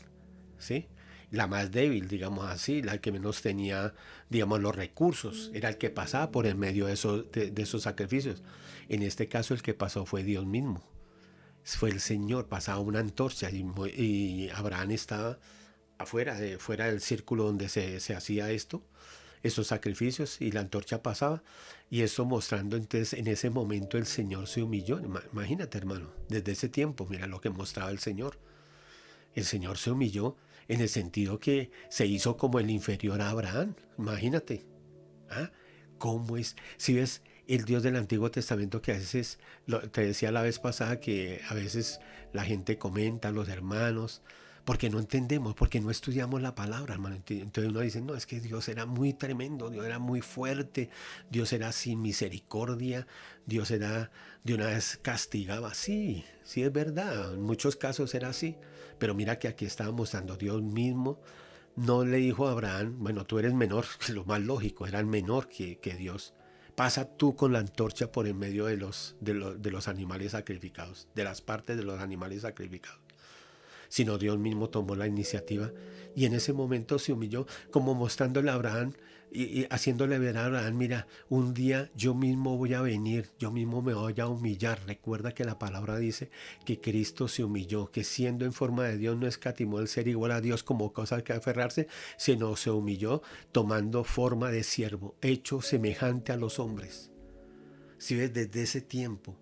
¿sí? La más débil, digamos así, la que menos tenía, digamos, los recursos, era el que pasaba por en medio de esos sacrificios. En este caso el que pasó fue Dios mismo, fue el Señor, pasaba una antorcha y Abraham estaba fuera del círculo donde se hacía esos sacrificios, y la antorcha pasaba, y eso mostrando entonces en ese momento el Señor se humilló. Imagínate, hermano, desde ese tiempo, mira lo que mostraba el Señor. El Señor se humilló en el sentido que se hizo como el inferior a Abraham. Imagínate. ¿Ah? ¿Cómo es? Si ves el Dios del Antiguo Testamento, que a veces, te decía la vez pasada, que a veces la gente comenta, los hermanos, porque no entendemos, porque no estudiamos la palabra, hermano. Entonces uno dice, no, es que Dios era muy tremendo, Dios era muy fuerte, Dios era sin misericordia, Dios era de una vez castigaba. Sí, sí es verdad, en muchos casos era así, pero mira que aquí estaba mostrando Dios mismo. No le dijo a Abraham, bueno, tú eres menor, lo más lógico, era el menor que Dios. Pasa tú con la antorcha por en medio de los animales sacrificados, de las partes de los animales sacrificados. sino Dios mismo tomó la iniciativa y en ese momento se humilló, como mostrándole a Abraham y haciéndole ver a Abraham, mira, un día yo mismo voy a venir, yo mismo me voy a humillar. Recuerda que la palabra dice que Cristo se humilló, que siendo en forma de Dios no escatimó el ser igual a Dios como cosa que aferrarse, sino se humilló tomando forma de siervo, hecho semejante a los hombres. Si ves, desde ese tiempo,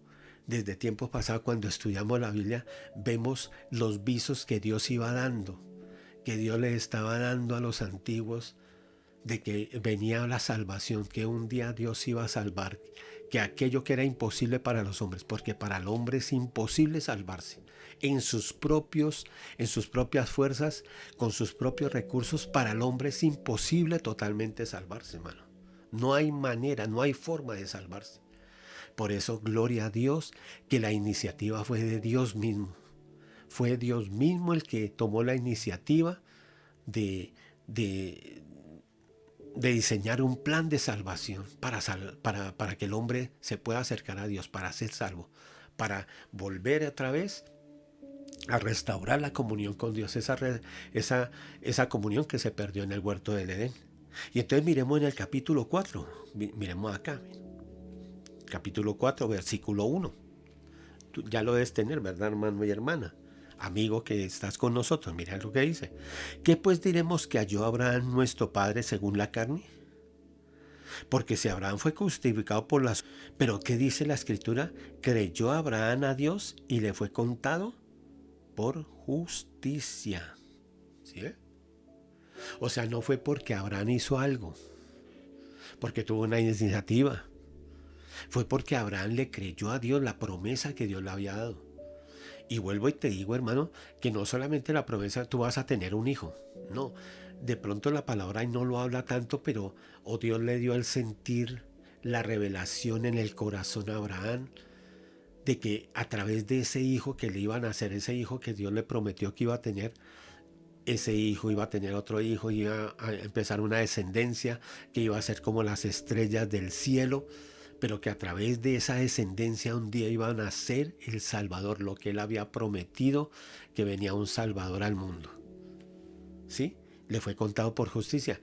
desde tiempos pasados, cuando estudiamos la Biblia, vemos los visos que Dios iba dando, que Dios les estaba dando a los antiguos, de que venía la salvación, que un día Dios iba a salvar, que aquello que era imposible para los hombres, porque para el hombre es imposible salvarse, en sus propias fuerzas, con sus propios recursos, para el hombre es imposible totalmente salvarse, hermano. No hay manera, no hay forma de salvarse. Por eso, gloria a Dios, que la iniciativa fue de Dios mismo. Fue Dios mismo el que tomó la iniciativa de diseñar un plan de salvación para que el hombre se pueda acercar a Dios, para ser salvo, para volver otra vez a restaurar la comunión con Dios, esa comunión que se perdió en el huerto del Edén. Y entonces miremos en el capítulo 4, miremos acá, capítulo 4, versículo 1. Tú ya lo debes tener, ¿verdad, hermano y hermana? Amigo que estás con nosotros, mira lo que dice. ¿Qué pues diremos que halló Abraham nuestro padre según la carne? Porque si Abraham fue justificado por las... Pero ¿qué dice la escritura? Creyó Abraham a Dios y le fue contado por justicia. ¿Sí? O sea, no fue porque Abraham hizo algo, porque tuvo una iniciativa. Fue porque Abraham le creyó a Dios la promesa que Dios le había dado. Y vuelvo y te digo, hermano, que no solamente la promesa, tú vas a tener un hijo. No, de pronto la palabra no lo habla tanto, pero Dios le dio el sentir, la revelación en el corazón a Abraham, de que a través de ese hijo que le iban a hacer, ese hijo que Dios le prometió que iba a tener, ese hijo iba a tener otro hijo, iba a empezar una descendencia que iba a ser como las estrellas del cielo, pero que a través de esa descendencia un día iba a nacer el Salvador, lo que él había prometido, que venía un Salvador al mundo. ¿Sí? Le fue contado por justicia.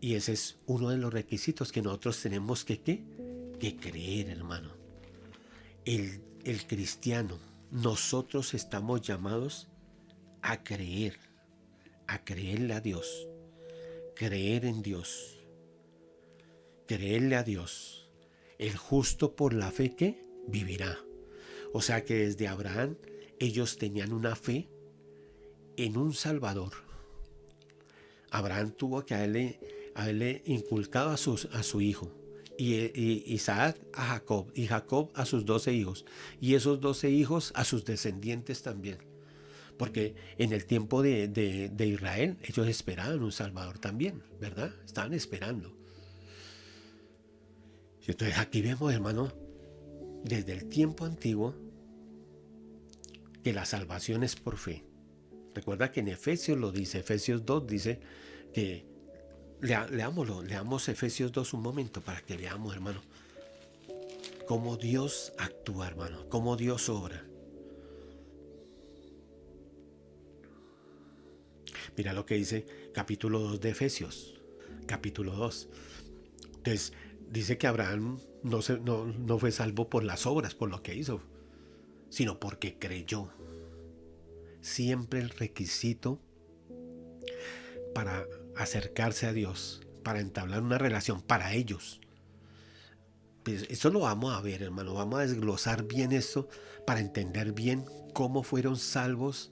Y ese es uno de los requisitos que nosotros tenemos que creer, hermano. El cristiano, nosotros estamos llamados a creerle a Dios, creer en Dios, creerle a Dios. El justo por la fe que vivirá. O sea que desde Abraham ellos tenían una fe en un Salvador. Abraham tuvo que haberle inculcado a su hijo, y Isaac a Jacob, y Jacob a sus 12 hijos, y esos 12 hijos a sus descendientes también. Porque en el tiempo de Israel ellos esperaban un Salvador también, ¿verdad? Estaban esperando. Y entonces aquí vemos, hermano, desde el tiempo antiguo, que la salvación es por fe. Recuerda que en Efesios lo dice, Efesios 2 dice que, leamos Efesios 2 un momento para que veamos, hermano, cómo Dios actúa, hermano, cómo Dios obra. Mira lo que dice capítulo 2 de Efesios, capítulo 2. Entonces, dice que Abraham no fue salvo por las obras, por lo que hizo, sino porque creyó. Siempre el requisito para acercarse a Dios, para entablar una relación, para ellos. Pues eso lo vamos a ver, hermano, vamos a desglosar bien esto para entender bien cómo fueron salvos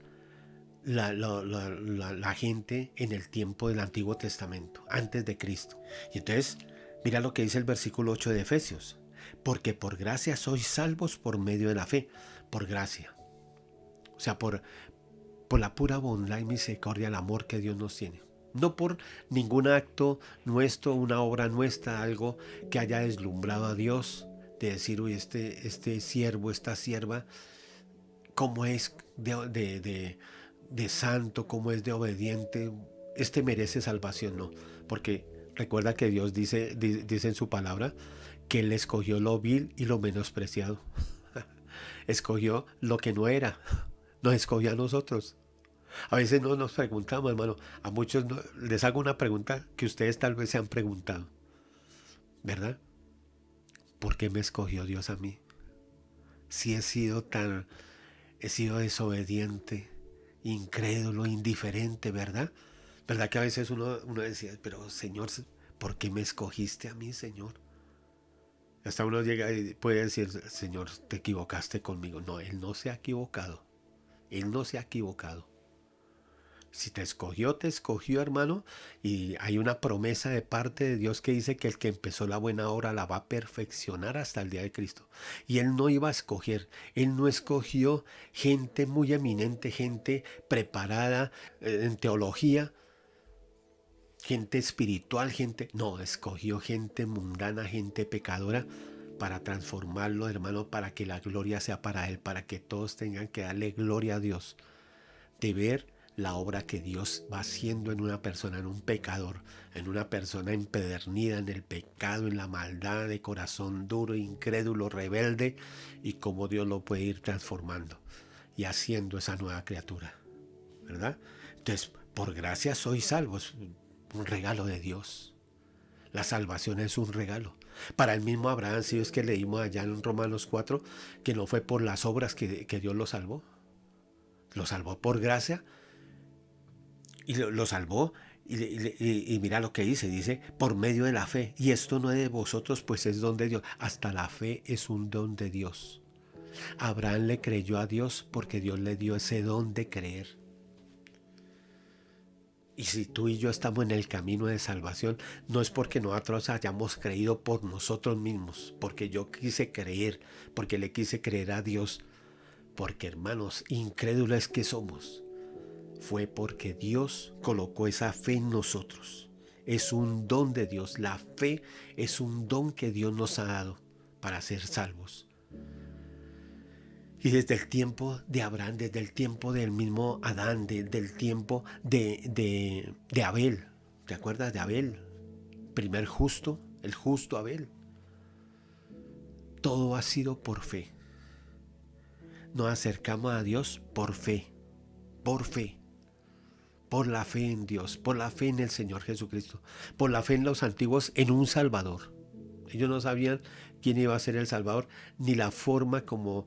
la gente en el tiempo del Antiguo Testamento, antes de Cristo. Y entonces, mira lo que dice el versículo 8 de Efesios. Porque por gracia sois salvos por medio de la fe. Por gracia. O sea, por la pura bondad y misericordia, el amor que Dios nos tiene. No por ningún acto nuestro, una obra nuestra, algo que haya deslumbrado a Dios, de decir, uy, este siervo, esta sierva, cómo es de santo, cómo es de obediente, merece salvación. No, porque recuerda que Dios dice en su palabra que Él escogió lo vil y lo menospreciado. Escogió lo que no era, nos escogió a nosotros. A veces no nos preguntamos, hermano, a muchos les hago una pregunta que ustedes tal vez se han preguntado, ¿verdad? ¿Por qué me escogió Dios a mí? Si he sido desobediente, incrédulo, indiferente, ¿verdad? ¿Verdad que a veces uno decía, pero Señor, ¿por qué me escogiste a mí, Señor? Hasta uno llega y puede decir, Señor, te equivocaste conmigo. No, Él no se ha equivocado. Él no se ha equivocado. Si te escogió, hermano, y hay una promesa de parte de Dios que dice que el que empezó la buena obra la va a perfeccionar hasta el día de Cristo. Y Él no iba a escoger, Él no escogió gente muy eminente, gente preparada en teología, gente espiritual, no, escogió gente mundana, gente pecadora para transformarlo, hermano, para que la gloria sea para Él, para que todos tengan que darle gloria a Dios, de ver la obra que Dios va haciendo en una persona, en un pecador, en una persona empedernida en el pecado, en la maldad, de corazón duro, incrédulo, rebelde, y cómo Dios lo puede ir transformando y haciendo esa nueva criatura, ¿verdad? Entonces, por gracia sois salvos, un regalo de Dios. La salvación es un regalo. Para el mismo Abraham, si es que leímos allá en Romanos 4, que no fue por las obras que Dios lo salvó por gracia y lo salvó. Y mira lo que dice, por medio de la fe. Y esto no es de vosotros, pues es don de Dios. Hasta la fe es un don de Dios. Abraham le creyó a Dios porque Dios le dio ese don de creer. Y si tú y yo estamos en el camino de salvación, no es porque nosotros hayamos creído por nosotros mismos, porque yo quise creer, porque le quise creer a Dios, porque hermanos, incrédulos que somos, fue porque Dios colocó esa fe en nosotros. Es un don de Dios. La fe es un don que Dios nos ha dado para ser salvos. Y desde el tiempo de Abraham, desde el tiempo del mismo Adán, desde el tiempo de Abel, ¿te acuerdas de Abel? Primer justo, el justo Abel. Todo ha sido por fe. Nos acercamos a Dios por fe, por fe. Por la fe en Dios, por la fe en el Señor Jesucristo, por la fe en los antiguos en un Salvador. Ellos no sabían quién iba a ser el Salvador, ni la forma como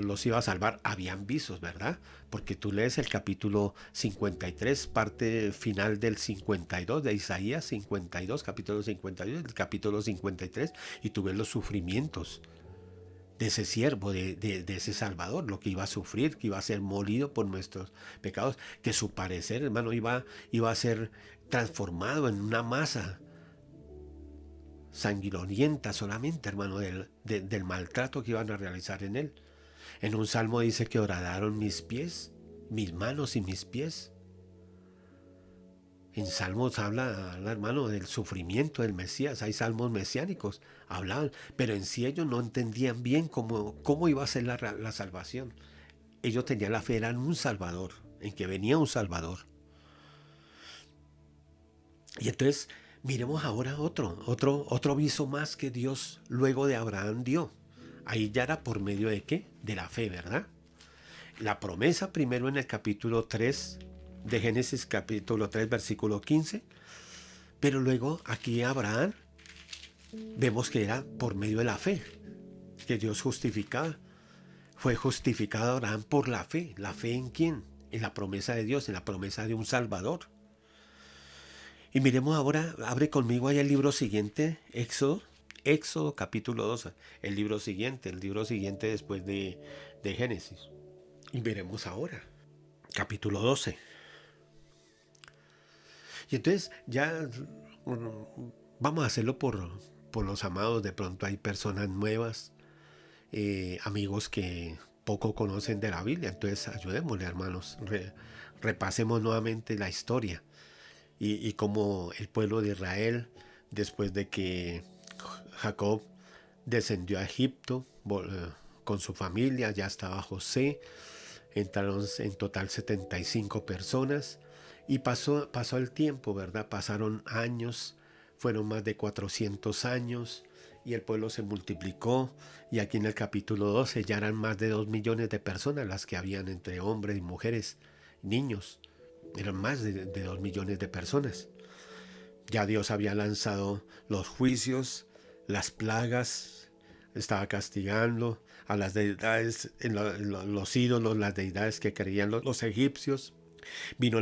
los iba a salvar. Habían visos, ¿verdad? Porque tú lees el capítulo 53, parte final del 52, de Isaías 52, capítulo 52, el capítulo 53, y tú ves los sufrimientos de ese siervo, de ese Salvador, lo que iba a sufrir, que iba a ser molido por nuestros pecados, que su parecer, hermano, iba a ser transformado en una masa sanguinolienta solamente, hermano, del maltrato que iban a realizar en él. En un salmo dice que horadaron mis pies, mis manos y mis pies. En salmos habla, hermano, del sufrimiento del Mesías. Hay salmos mesiánicos, hablaban, pero en sí ellos no entendían bien cómo iba a ser la salvación. Ellos tenían la fe, eran un Salvador, en que venía un Salvador. Y entonces, miremos ahora otro aviso más que Dios luego de Abraham dio. Ahí ya era por medio de ¿qué? De la fe, ¿verdad? La promesa primero en el capítulo 3 de Génesis, capítulo 3, versículo 15. Pero luego aquí Abraham vemos que era por medio de la fe que Dios justificaba. Fue justificado Abraham por la fe. ¿La fe en quién? En la promesa de Dios, en la promesa de un Salvador. Y miremos ahora, abre conmigo ahí el libro siguiente, Éxodo capítulo 12, el libro siguiente después de Génesis. Y veremos ahora, capítulo 12. Y entonces ya vamos a hacerlo por los amados. De pronto hay personas nuevas, amigos que poco conocen de la Biblia. Entonces ayudémosle, hermanos. Repasemos nuevamente la historia y cómo el pueblo de Israel, después de que Jacob descendió a Egipto con su familia, ya estaba José, entraron en total 75 personas. Y pasó el tiempo, ¿verdad? Pasaron años, fueron más de 400 años y el pueblo se multiplicó. Y aquí en el capítulo 12 ya eran más de 2 millones de personas las que habían entre hombres y mujeres niños. Eran más de 2 millones de personas. Ya Dios había lanzado los juicios, las plagas, estaba castigando a las deidades, los ídolos, las deidades que creían los egipcios. Vino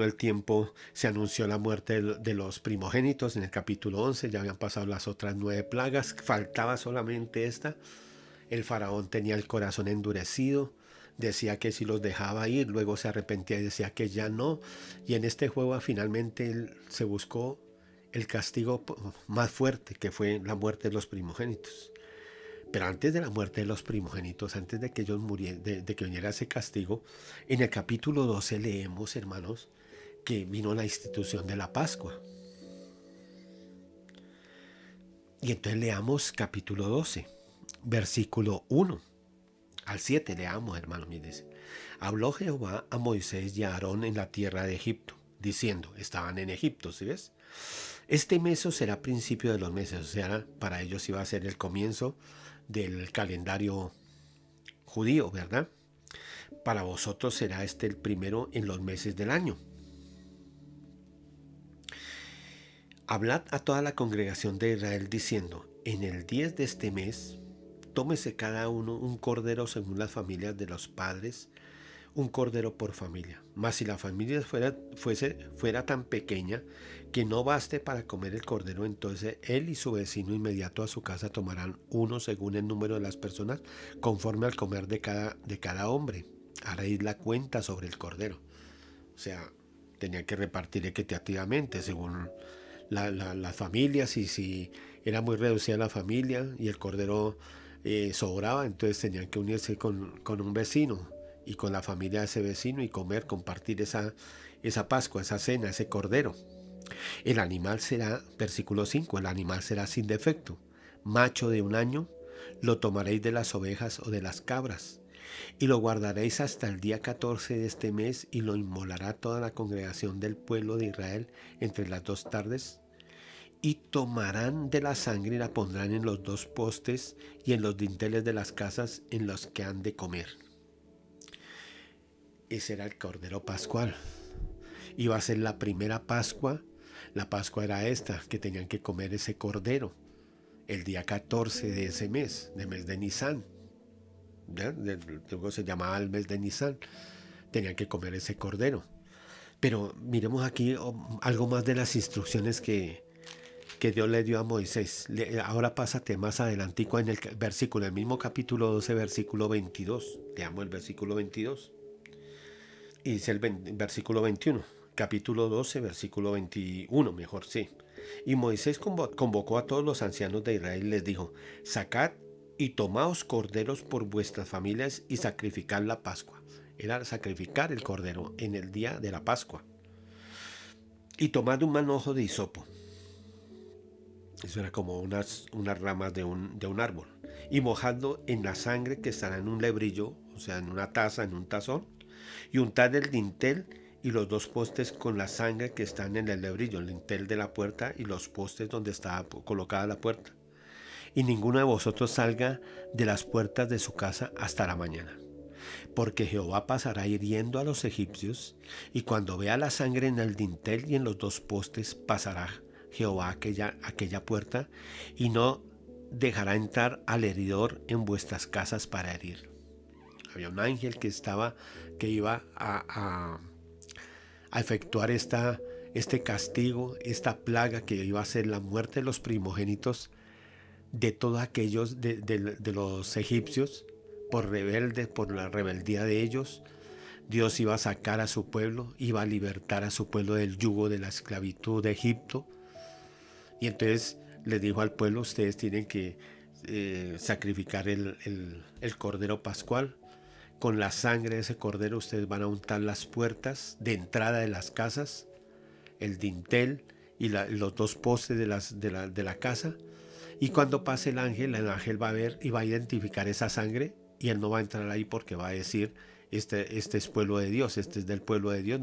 el tiempo, se anunció la muerte de los primogénitos en el capítulo 11, ya habían pasado las otras 9 plagas, faltaba solamente esta. El faraón tenía el corazón endurecido, decía que si los dejaba ir, luego se arrepentía y decía que ya no. Y en este juego finalmente se buscó el castigo más fuerte, que fue la muerte de los primogénitos. Pero antes de la muerte de los primogénitos, antes de que ellos murieran, de que viniera ese castigo, en el capítulo 12 leemos, hermanos, que vino la institución de la Pascua. Y entonces leamos capítulo 12, versículo 1 al 7, leamos, hermanos. Dice: habló Jehová a Moisés y a Aarón en la tierra de Egipto, diciendo, estaban en Egipto, ¿sí ves? Este mes será principio de los meses, o sea, para ellos iba a ser el comienzo del calendario judío, ¿verdad? Para vosotros será este el primero en los meses del año. Hablad a toda la congregación de Israel diciendo, en el 10 de este mes, tómese cada uno un cordero según las familias de los padres, un cordero por familia. Mas si la familia fuera tan pequeña que no baste para comer el cordero, entonces él y su vecino inmediato a su casa tomarán uno según el número de las personas, conforme al comer de cada hombre. Haréis la cuenta sobre el cordero. O sea, tenían que repartir equitativamente según las familias, y si era muy reducida la familia y el cordero sobraba, entonces tenían que unirse con un vecino y con la familia de ese vecino y compartir esa Pascua, esa cena, ese cordero. El animal será, versículo 5, el animal será sin defecto, macho de 1 año, lo tomaréis de las ovejas o de las cabras, y lo guardaréis hasta el día 14 de este mes, y lo inmolará toda la congregación del pueblo de Israel entre las 2 tardes. Y tomarán de la sangre y la pondrán en los 2 postes y en los dinteles de las casas en los que han de comer. Ese era el cordero pascual. Iba a ser la primera Pascua. La Pascua era esta, que tenían que comer ese cordero el día 14 de ese mes, del mes de Nisan. Luego se llamaba el mes de Nisan. Tenían que comer ese cordero. Pero miremos aquí algo más de las instrucciones que Dios le dio a Moisés. Ahora pásate más adelantico en el versículo, el mismo capítulo 12, versículo 22. Leamos el versículo 22. Y dice el versículo 21. Capítulo 12, versículo 21, mejor, sí. Y Moisés convocó a todos los ancianos de Israel y les dijo, sacad y tomaos corderos por vuestras familias y sacrificad la Pascua. Era sacrificar el cordero en el día de la Pascua. Y tomad un manojo de hisopo. Eso era como unas ramas de un árbol. Y mojadlo en la sangre que estará en un lebrillo, o sea, en una taza, en un tazón. Y untad el dintel y los 2 postes con la sangre que están en el lebrillo, el dintel de la puerta y los postes donde estaba colocada la puerta. Y ninguno de vosotros salga de las puertas de su casa hasta la mañana. Porque Jehová pasará hiriendo a los egipcios, y cuando vea la sangre en el dintel y en los 2 postes, pasará Jehová aquella puerta, y no dejará entrar al heridor en vuestras casas para herir. Había un ángel que iba a efectuar este castigo, esta plaga que iba a ser la muerte de los primogénitos de todos aquellos de los egipcios por la rebeldía de ellos. Dios iba a sacar a su pueblo, iba a libertar a su pueblo del yugo de la esclavitud de Egipto. Y entonces les dijo al pueblo, ustedes tienen que sacrificar el cordero pascual. Con la sangre de ese cordero ustedes van a untar las puertas de entrada de las casas, el dintel y los 2 postes de la casa. Y cuando pase el ángel va a ver y va a identificar esa sangre, y él no va a entrar ahí porque va a decir, este es pueblo de Dios, este es del pueblo de Dios,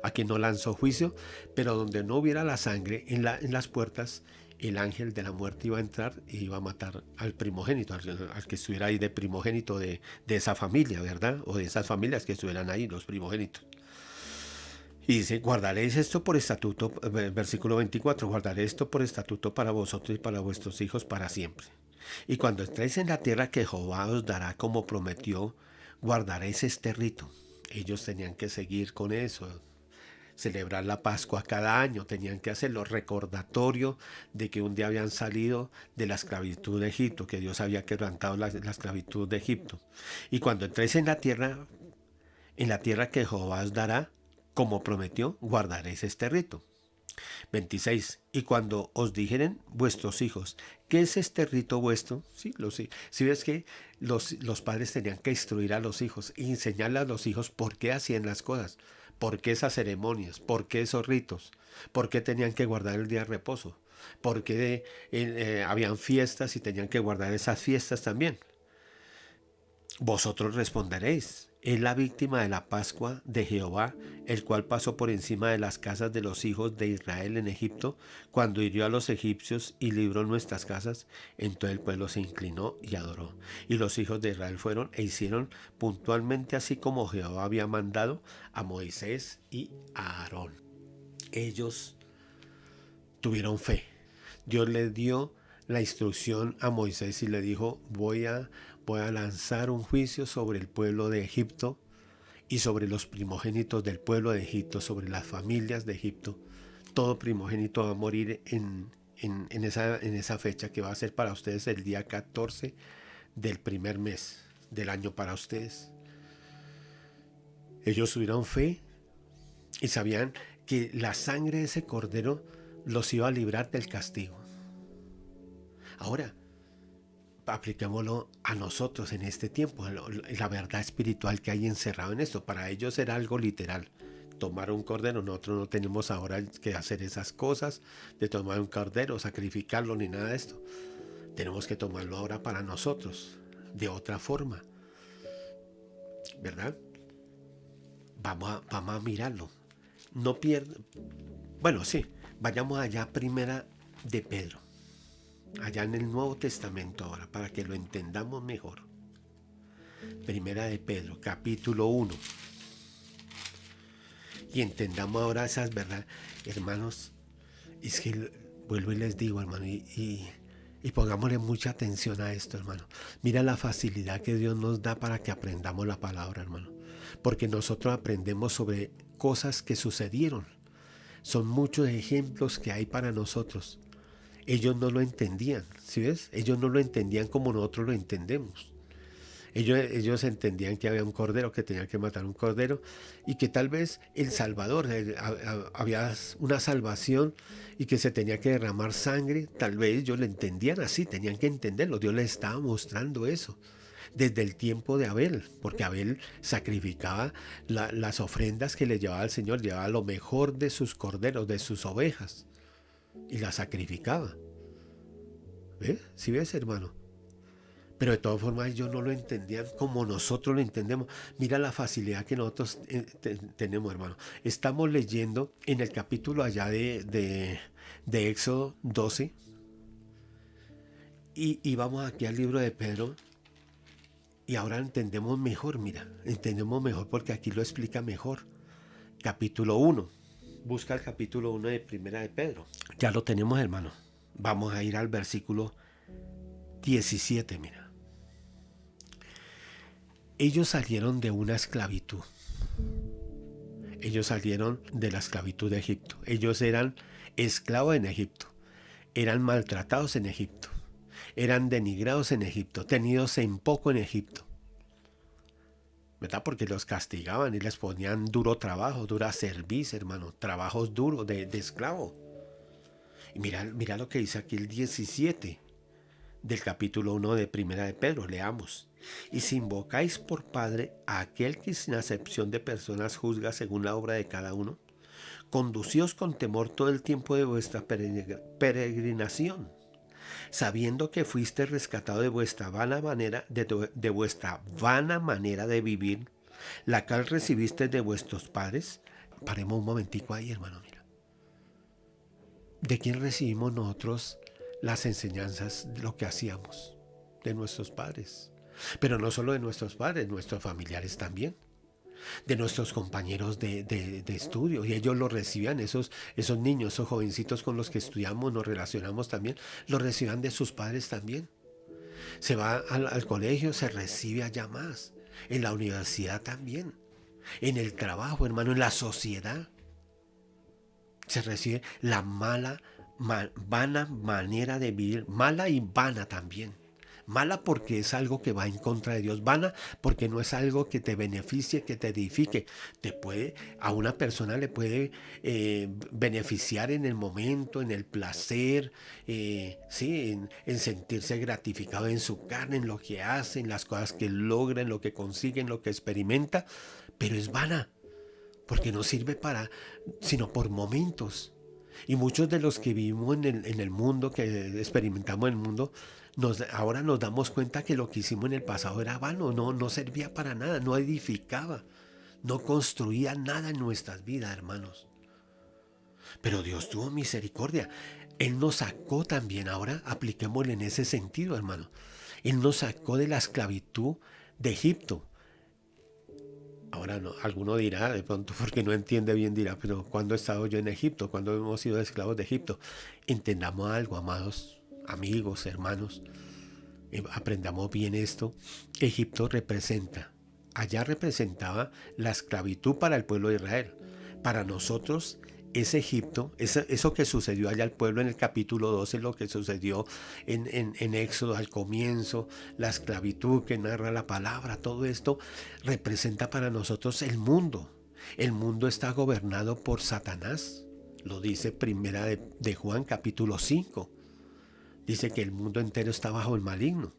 aquí no lanzó juicio. Pero donde no hubiera la sangre en las puertas el ángel de la muerte iba a entrar y iba a matar al primogénito, al que estuviera ahí de primogénito de esa familia, ¿verdad? O de esas familias que estuvieran ahí, los primogénitos. Y dice, guardaréis esto por estatuto, versículo 24, guardaré esto por estatuto para vosotros y para vuestros hijos para siempre. Y cuando entréis en la tierra que Jehová os dará como prometió, guardaréis este rito. Ellos tenían que seguir con eso, celebrar la Pascua cada año, tenían que hacerlo, recordatorio de que un día habían salido de la esclavitud de Egipto, que Dios había quebrantado la esclavitud de Egipto. Y cuando entréis en la tierra que Jehová os dará, como prometió, guardaréis este rito. 26. Y cuando os dijeren vuestros hijos, ¿qué es este rito vuestro? Sí, si ves que los padres tenían que instruir a los hijos y enseñarle a los hijos por qué hacían las cosas, por qué esas ceremonias, por qué esos ritos, por qué tenían que guardar el día de reposo, por qué habían fiestas y tenían que guardar esas fiestas también. Vosotros responderéis, es la víctima de la Pascua de Jehová, el cual pasó por encima de las casas de los hijos de Israel en Egipto, cuando hirió a los egipcios y libró nuestras casas. Entonces el pueblo se inclinó y adoró. Y los hijos de Israel fueron e hicieron puntualmente así como Jehová había mandado a Moisés y a Aarón. Ellos tuvieron fe. Dios les dio la instrucción a Moisés y le dijo, voy a lanzar un juicio sobre el pueblo de Egipto y sobre los primogénitos del pueblo de Egipto, sobre las familias de Egipto. Todo primogénito va a morir en esa fecha, que va a ser para ustedes el día 14 del primer mes del año para ustedes. Ellos tuvieron fe y sabían que la sangre de ese cordero los iba a librar del castigo. Ahora, apliquémoslo a nosotros en este tiempo, la verdad espiritual que hay encerrado en esto. Para ellos era algo literal, tomar un cordero. Nosotros no tenemos ahora que hacer esas cosas de tomar un cordero, sacrificarlo ni nada de esto. Tenemos que tomarlo ahora para nosotros, de otra forma, ¿verdad? Vamos a mirarlo. No pierda. Bueno, sí, vayamos allá, primera de Pedro. Allá en el Nuevo Testamento ahora, para que lo entendamos mejor. Primera de Pedro, capítulo 1. Y entendamos ahora esas verdades. Hermanos, es que vuelvo y les digo, hermano, y pongámosle mucha atención a esto, hermano. Mira la facilidad que Dios nos da para que aprendamos la palabra, hermano. Porque nosotros aprendemos sobre cosas que sucedieron. Son muchos ejemplos que hay para nosotros. Ellos no lo entendían, ¿sí ves? Ellos no lo entendían como nosotros lo entendemos. Ellos entendían que había un cordero, que tenían que matar un cordero y que tal vez el Salvador, había una salvación y que se tenía que derramar sangre. Tal vez ellos lo entendían así, tenían que entenderlo. Dios les estaba mostrando eso desde el tiempo de Abel, porque Abel sacrificaba las ofrendas que le llevaba al Señor, llevaba lo mejor de sus corderos, de sus ovejas, y las sacrificaba. ¿Ves? ¿Sí ves, hermano? Pero de todas formas ellos no lo entendían como nosotros lo entendemos. Mira la facilidad que nosotros tenemos, hermano. Estamos leyendo en el capítulo allá de Éxodo 12. Y vamos aquí al libro de Pedro. Y ahora entendemos mejor, mira. Entendemos mejor porque aquí lo explica mejor. Capítulo 1. Busca el capítulo 1 de Primera de Pedro. Ya lo tenemos, hermano. Vamos a ir al versículo 17, mira. Ellos salieron de una esclavitud. Ellos salieron de la esclavitud de Egipto. Ellos eran esclavos en Egipto. Eran maltratados en Egipto. Eran denigrados en Egipto. Tenidos en poco en Egipto. ¿Verdad? Porque los castigaban y les ponían duro trabajo, dura servicio, hermano. Trabajos duros de esclavo. Y mira lo que dice aquí el 17 del capítulo 1 de Primera de Pedro. Leamos. Y si invocáis por Padre a aquel que sin acepción de personas juzga según la obra de cada uno, conducíos con temor todo el tiempo de vuestra peregrinación, sabiendo que fuiste rescatado de vuestra vana manera de vivir, la cual recibiste de vuestros padres. Paremos un momentico ahí, hermano, mira. ¿De quién recibimos nosotros las enseñanzas de lo que hacíamos de nuestros padres. Pero no solo de nuestros padres, nuestros familiares también, de nuestros compañeros de estudio, y ellos lo recibían, esos niños, esos jovencitos con los que estudiamos, nos relacionamos también, lo recibían de sus padres también. Se va al colegio, se recibe allá más, en la universidad también, en el trabajo, hermano, en la sociedad, se recibe la vana manera de vivir, mala y vana también. Mala porque es algo que va en contra de Dios. Vana porque no es algo que te beneficie, que te edifique. A una persona le puede beneficiar en el momento, en el placer, sí, en sentirse gratificado en su carne, en lo que hace, en las cosas que logra, en lo que consigue, en lo que experimenta. Pero es vana porque no sirve sino por momentos. Y muchos de los que vivimos en el mundo, que experimentamos el mundo, ahora nos damos cuenta que lo que hicimos en el pasado era vano, no servía para nada, no edificaba, no construía nada en nuestras vidas, hermanos. Pero Dios tuvo misericordia. Él nos sacó también, ahora apliquémosle en ese sentido, hermano. Él nos sacó de la esclavitud de Egipto. Ahora no, alguno dirá, de pronto porque no entiende bien, dirá, pero ¿cuándo he estado yo en Egipto? ¿Cuándo hemos sido esclavos de Egipto? Entendamos algo, amados amigos, hermanos, aprendamos bien esto. Egipto allá representaba la esclavitud para el pueblo de Israel. Para nosotros es Egipto, eso que sucedió allá al pueblo en el capítulo 12, lo que sucedió en Éxodo al comienzo, la esclavitud que narra la palabra, todo esto representa para nosotros el mundo. El mundo está gobernado por Satanás, lo dice primera de Juan capítulo 5. Dice que el mundo entero está bajo el maligno.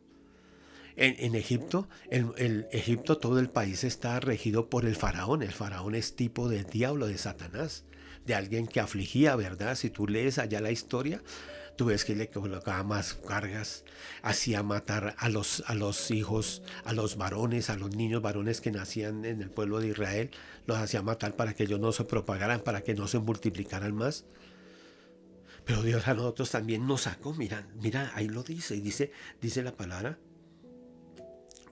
En Egipto, Egipto, todo el país está regido por el faraón. El faraón es tipo del diablo, de Satanás, de alguien que afligía, ¿verdad? Si tú lees allá la historia, tú ves que le colocaba más cargas, hacía matar a los hijos, a los varones, a los niños varones que nacían en el pueblo de Israel, los hacía matar para que ellos no se propagaran, para que no se multiplicaran más. Pero Dios a nosotros también nos sacó, mira, ahí lo dice la palabra.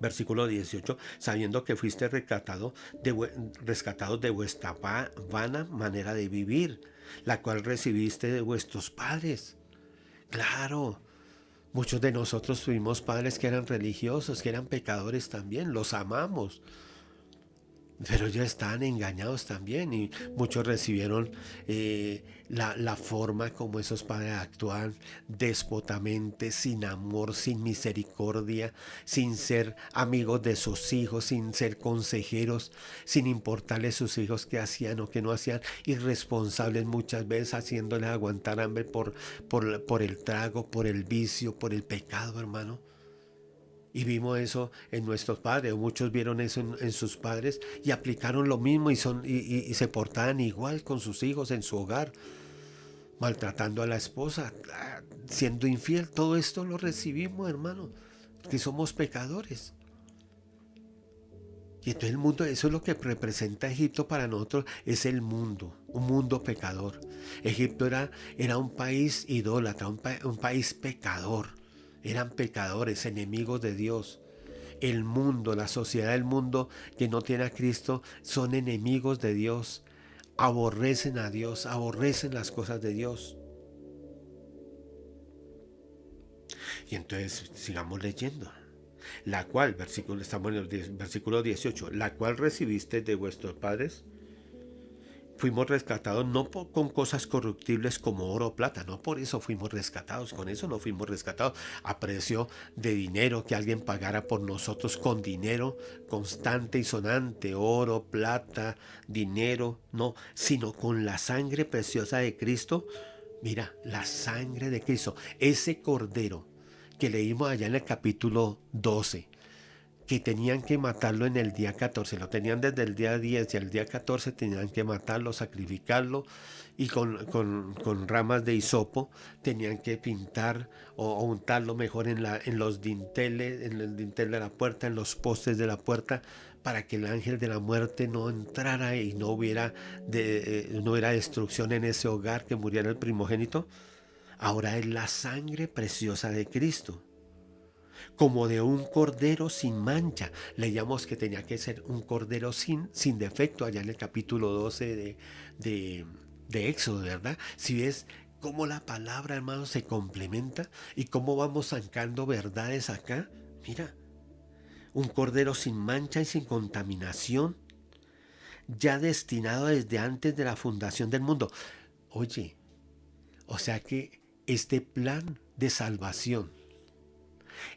Versículo 18, sabiendo que fuiste rescatados de vuestra vana manera de vivir, la cual recibiste de vuestros padres. Claro, muchos de nosotros tuvimos padres que eran religiosos, que eran pecadores también, los amamos. Pero ellos estaban engañados también y muchos recibieron la forma como esos padres actúan déspotamente, sin amor, sin misericordia, sin ser amigos de sus hijos, sin ser consejeros, sin importarles sus hijos qué hacían o qué no hacían, irresponsables muchas veces, haciéndoles aguantar hambre por el trago, por el vicio, por el pecado, hermano. Y vimos eso en nuestros padres, muchos vieron eso en sus padres y aplicaron lo mismo y se portaban igual con sus hijos en su hogar, maltratando a la esposa, siendo infiel. Todo esto lo recibimos, hermano, que somos pecadores. Y entonces el mundo, eso es lo que representa Egipto para nosotros, es el mundo, un mundo pecador. Egipto era un país idólatra, un país pecador. Eran pecadores, enemigos de Dios. El mundo, la sociedad del mundo que no tiene a Cristo, son enemigos de Dios. Aborrecen a Dios, aborrecen las cosas de Dios. Y entonces sigamos leyendo. La cual, estamos en el versículo 18, la cual recibiste de vuestros padres. Fuimos rescatados no con cosas corruptibles como oro o plata, no por eso fuimos rescatados, con eso no fuimos rescatados a precio de dinero que alguien pagara por nosotros con dinero constante y sonante, oro, plata, dinero, no, sino con la sangre preciosa de Cristo. Mira, la sangre de Cristo, ese cordero que leímos allá en el capítulo 12, que tenían que matarlo en el día 14, lo tenían desde el día 10 y al día 14 tenían que matarlo, sacrificarlo y con ramas de hisopo tenían que pintar o untarlo mejor en los dinteles, en el dintel de la puerta, en los postes de la puerta, para que el ángel de la muerte no entrara y no hubiera destrucción en ese hogar, que muriera el primogénito. Ahora es la sangre preciosa de Cristo, como de un cordero sin mancha. Leíamos que tenía que ser un cordero sin defecto allá en el capítulo 12 de Éxodo, ¿verdad? Si ves cómo la palabra, hermano, se complementa y cómo vamos sacando verdades acá. Mira, un cordero sin mancha y sin contaminación, ya destinado desde antes de la fundación del mundo. Oye, o sea que este plan de salvación,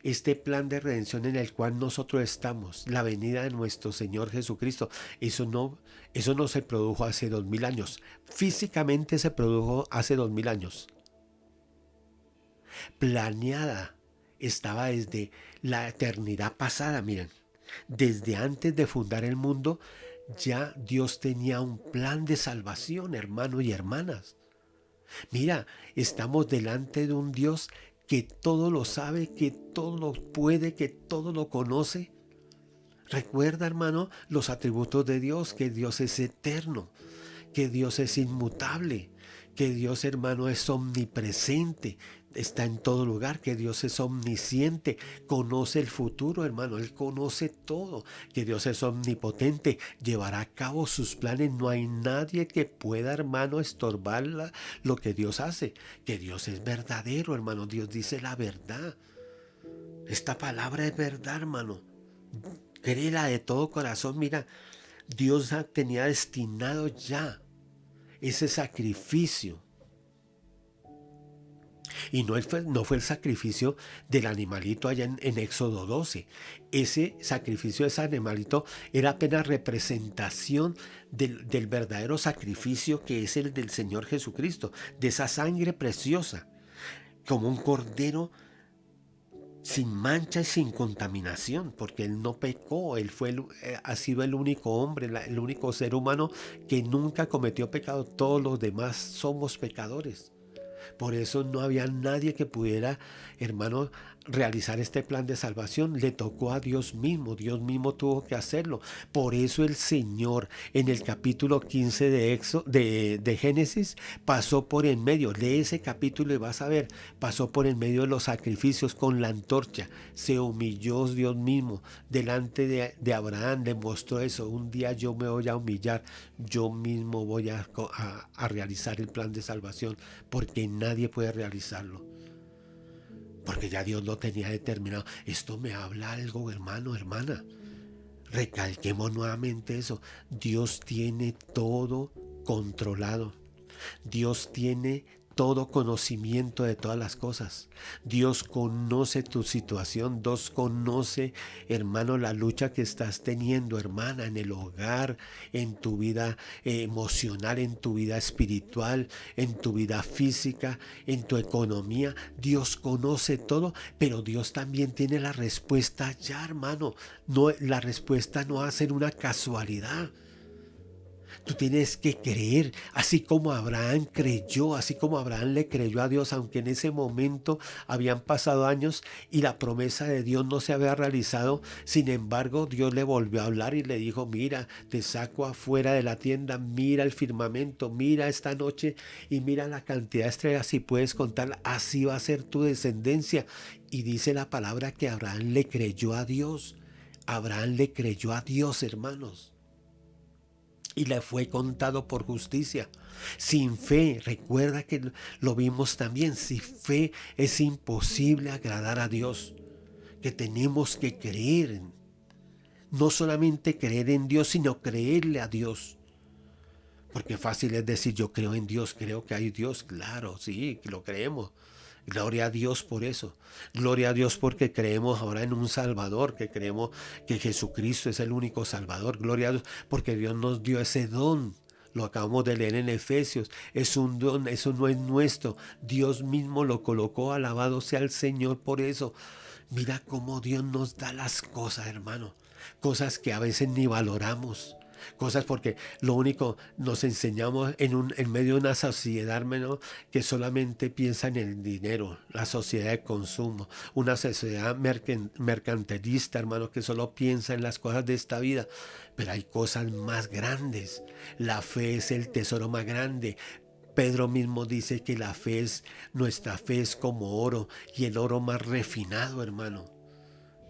este plan de redención en el cual nosotros estamos, la venida de nuestro Señor Jesucristo, eso no se produjo hace 2000 años. Físicamente se produjo hace 2000 años. Planeada estaba desde la eternidad pasada, miren. Desde antes de fundar el mundo, ya Dios tenía un plan de salvación, hermanos y hermanas. Mira, estamos delante de un Dios que todo lo sabe, que todo lo puede, que todo lo conoce. Recuerda, hermano, los atributos de Dios, que Dios es eterno, que Dios es inmutable, que Dios, hermano, es omnipresente, está en todo lugar, que Dios es omnisciente, conoce el futuro, hermano, Él conoce todo, que Dios es omnipotente, llevará a cabo sus planes, no hay nadie que pueda, hermano, estorbar lo que Dios hace, que Dios es verdadero, hermano, Dios dice la verdad. Esta palabra es verdad, hermano. Créela de todo corazón. Mira, Dios tenía destinado ya ese sacrificio. Y no fue el sacrificio del animalito allá en Éxodo 12. Ese sacrificio de ese animalito era apenas representación del verdadero sacrificio que es el del Señor Jesucristo, de esa sangre preciosa, como un cordero sin mancha y sin contaminación, porque Él no pecó, ha sido el único hombre, el único ser humano que nunca cometió pecado. Todos los demás somos pecadores. Por eso no había nadie que pudiera, hermano, realizar este plan de salvación. Le tocó a Dios mismo tuvo que hacerlo. Por eso el Señor en el capítulo 15 de Génesis pasó por en medio. Lee ese capítulo y vas a ver, pasó por en medio de los sacrificios con la antorcha. Se humilló Dios mismo delante de Abraham, le mostró eso. Un día yo me voy a humillar, yo mismo voy a realizar el plan de salvación, porque nadie puede realizarlo, porque ya Dios lo tenía determinado. Esto me habla algo, hermano, hermana. Recalquemos nuevamente eso. Dios tiene todo controlado. Dios tiene todo conocimiento de todas las cosas. Dios conoce tu situación. Dios conoce, hermano, la lucha que estás teniendo, hermana, en el hogar, en tu vida emocional, en tu vida espiritual, en tu vida física, en tu economía. Dios conoce todo, pero Dios también tiene la respuesta ya, hermano. No, la respuesta no va a ser una casualidad. Tú tienes que creer, así como Abraham creyó, así como Abraham le creyó a Dios, aunque en ese momento habían pasado años y la promesa de Dios no se había realizado. Sin embargo, Dios le volvió a hablar y le dijo: mira, te saco afuera de la tienda, mira el firmamento, mira esta noche y mira la cantidad de estrellas, si puedes contarla, así va a ser tu descendencia. Y dice la palabra que Abraham le creyó a Dios. Abraham le creyó a Dios, hermanos, y le fue contado por justicia. Sin fe, recuerda que lo vimos también, sin fe es imposible agradar a Dios, que tenemos que creer, no solamente creer en Dios, sino creerle a Dios. Porque fácil es decir: yo creo en Dios, creo que hay Dios. Claro, sí, lo creemos. Gloria a Dios por eso. Gloria a Dios porque creemos ahora en un Salvador, que creemos que Jesucristo es el único Salvador. Gloria a Dios porque Dios nos dio ese don. Lo acabamos de leer en Efesios. Es un don, eso no es nuestro. Dios mismo lo colocó. Alabado sea el Señor por eso. Mira cómo Dios nos da las cosas, hermano. Cosas que a veces ni valoramos. Cosas porque lo único nos enseñamos en medio de una sociedad, hermano, que solamente piensa en el dinero, la sociedad de consumo, una sociedad mercantilista, hermano, que solo piensa en las cosas de esta vida. Pero hay cosas más grandes. La fe es el tesoro más grande. Pedro mismo dice que nuestra fe es como oro, y el oro más refinado, hermano.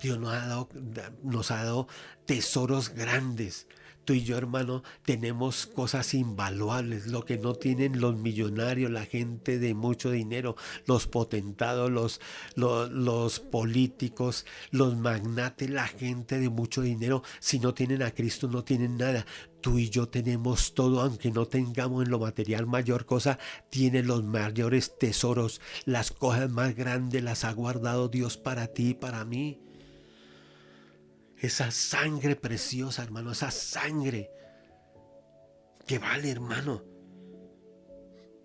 Dios nos ha dado tesoros grandes. Tú y yo, hermano, tenemos cosas invaluables, lo que no tienen los millonarios, la gente de mucho dinero, los potentados, los políticos, los magnates, la gente de mucho dinero. Si no tienen a Cristo, no tienen nada. Tú y yo tenemos todo, aunque no tengamos en lo material mayor cosa, tiene los mayores tesoros. Las cosas más grandes las ha guardado Dios para ti y para mí. Esa sangre preciosa, hermano, esa sangre que vale, hermano.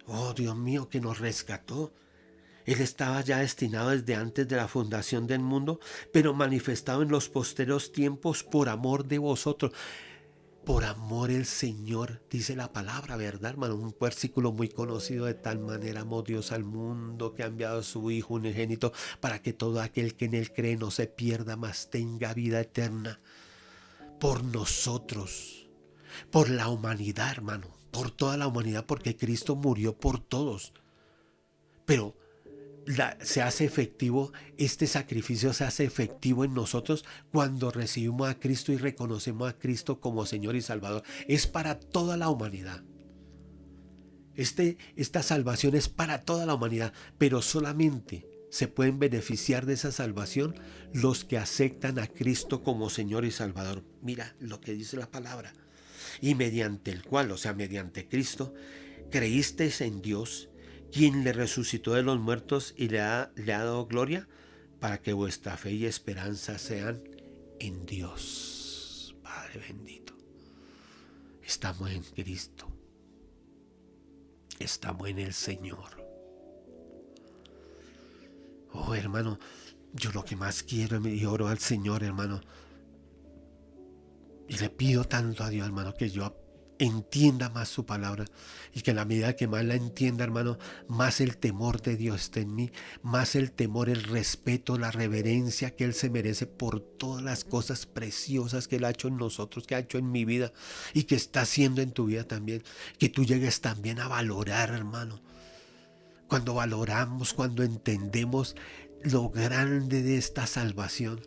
Oh, Dios mío, que nos rescató. Él estaba ya destinado desde antes de la fundación del mundo, pero manifestado en los posteros tiempos por amor de vosotros. Por amor el Señor, dice la palabra, ¿verdad, hermano? Un versículo muy conocido: de tal manera amó Dios al mundo que ha enviado a su Hijo unigénito para que todo aquel que en él cree no se pierda, mas tenga vida eterna. Por nosotros, por la humanidad, hermano, por toda la humanidad, porque Cristo murió por todos. Pero se hace efectivo, este sacrificio se hace efectivo en nosotros cuando recibimos a Cristo y reconocemos a Cristo como Señor y Salvador. Es para toda la humanidad. Esta salvación es para toda la humanidad, pero solamente se pueden beneficiar de esa salvación los que aceptan a Cristo como Señor y Salvador. Mira lo que dice la palabra. Y mediante el cual, o sea, mediante Cristo, creísteis en Dios, quien le resucitó de los muertos y le ha dado gloria, para que vuestra fe y esperanza sean en Dios. Padre bendito, estamos en Cristo, estamos en el Señor. Oh, hermano, yo lo que más quiero y oro al Señor, hermano, y le pido tanto a Dios, hermano, que yo entienda más su palabra, y que en la medida que más la entienda, hermano, más el temor de Dios esté en mí, más el temor, el respeto, la reverencia que Él se merece por todas las cosas preciosas que Él ha hecho en nosotros, que ha hecho en mi vida y que está haciendo en tu vida también. Que tú llegues también a valorar, hermano. Cuando valoramos, cuando entendemos lo grande de esta salvación,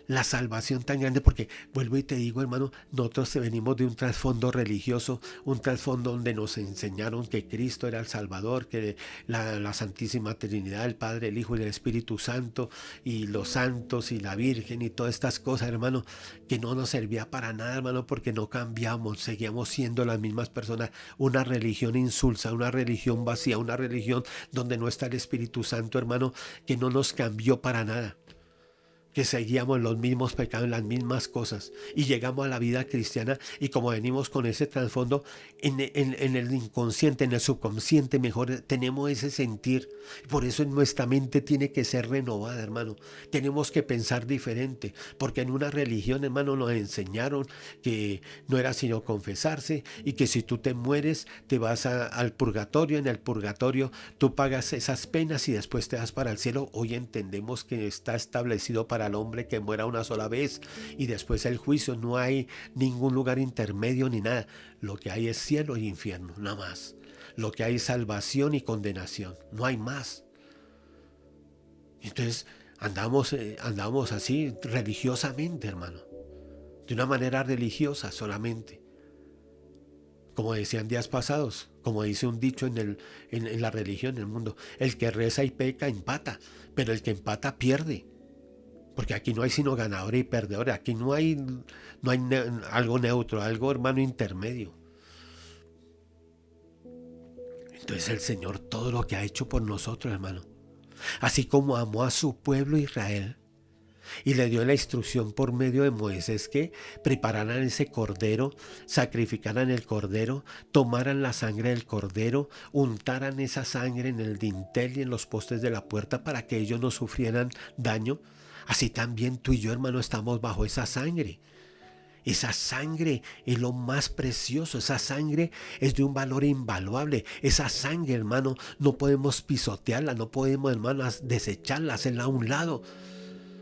la salvación tan grande, porque vuelvo y te digo, hermano, nosotros venimos de un trasfondo religioso, un trasfondo donde nos enseñaron que Cristo era el Salvador, que la Santísima Trinidad, el Padre, el Hijo y el Espíritu Santo, y los santos y la Virgen y todas estas cosas, hermano, que no nos servía para nada, hermano, porque no cambiamos, seguíamos siendo las mismas personas. Una religión insulsa, una religión vacía, una religión donde no está el Espíritu Santo, hermano, que no nos cambió para nada, que seguíamos los mismos pecados, las mismas cosas, y llegamos a la vida cristiana, y como venimos con ese trasfondo, en el inconsciente, en el subconsciente mejor, tenemos ese sentir. Por eso nuestra mente tiene que ser renovada, hermano. Tenemos que pensar diferente, porque en una religión, hermano, nos enseñaron que no era sino confesarse, y que si tú te mueres te vas al purgatorio. En el purgatorio tú pagas esas penas y después te vas para el cielo. Hoy entendemos que está establecido para al hombre que muera una sola vez y después el juicio. No hay ningún lugar intermedio ni nada. Lo que hay es cielo y infierno, nada más. Lo que hay es salvación y condenación, no hay más. Entonces andamos así religiosamente, hermano, de una manera religiosa solamente. Como decían días pasados, como dice un dicho en la religión, en el mundo: el que reza y peca empata, pero el que empata pierde. Porque aquí no hay sino ganadores y perdedores. Aquí no hay algo neutro, algo, hermano, intermedio. Entonces el Señor, todo lo que ha hecho por nosotros, hermano, así como amó a su pueblo Israel y le dio la instrucción por medio de Moisés que prepararan ese cordero, sacrificaran el cordero, tomaran la sangre del cordero, untaran esa sangre en el dintel y en los postes de la puerta para que ellos no sufrieran daño. Así también tú y yo, hermano, estamos bajo esa sangre. Esa sangre es lo más precioso. Esa sangre es de un valor invaluable. Esa sangre, hermano, no podemos pisotearla, no podemos, hermano, desecharla, hacerla a un lado.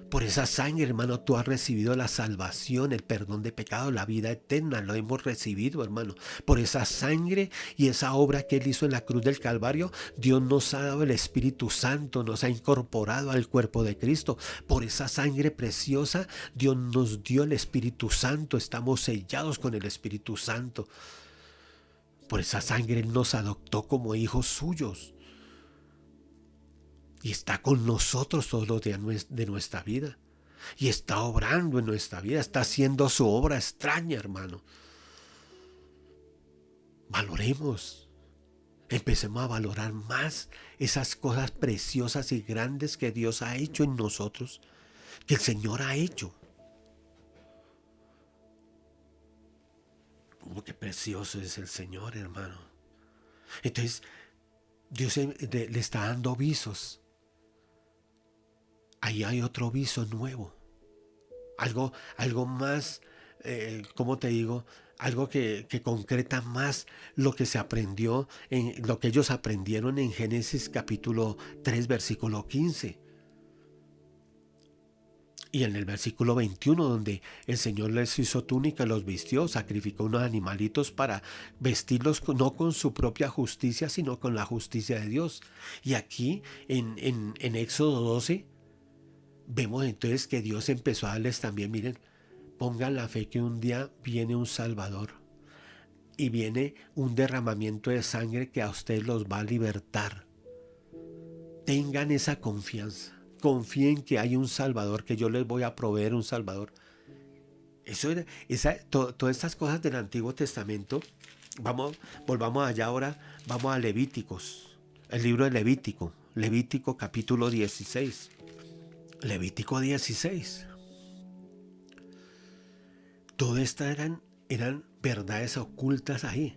Por esa sangre, hermano, tú has recibido la salvación, el perdón de pecado, la vida eterna. Lo hemos recibido, hermano. Por esa sangre y esa obra que Él hizo en la cruz del Calvario, Dios nos ha dado el Espíritu Santo, nos ha incorporado al cuerpo de Cristo. Por esa sangre preciosa, Dios nos dio el Espíritu Santo. Estamos sellados con el Espíritu Santo. Por esa sangre Él nos adoptó como hijos suyos. Y está con nosotros todos los días de nuestra vida. Y está obrando en nuestra vida. Está haciendo su obra extraña, hermano. Valoremos. Empecemos a valorar más esas cosas preciosas y grandes que Dios ha hecho en nosotros. Que el Señor ha hecho. Oh, qué precioso es el Señor, hermano. Entonces, Dios le está dando visos. Ahí hay otro viso nuevo. Algo más, ¿cómo te digo? Algo que concreta más lo que se aprendió, lo que ellos aprendieron en Génesis capítulo 3, versículo 15. Y en el versículo 21, donde el Señor les hizo túnica, los vistió, sacrificó unos animalitos para vestirlos no con su propia justicia, sino con la justicia de Dios. Y aquí en Éxodo 12, vemos entonces que Dios empezó a darles también, miren, pongan la fe que un día viene un Salvador y viene un derramamiento de sangre que a ustedes los va a libertar. Tengan esa confianza. Confíen que hay un Salvador, que yo les voy a proveer un Salvador. Todas estas cosas del Antiguo Testamento, volvamos allá ahora, vamos a Levíticos, el libro de Levítico capítulo 16. Levítico 16. Todas estas eran verdades ocultas ahí.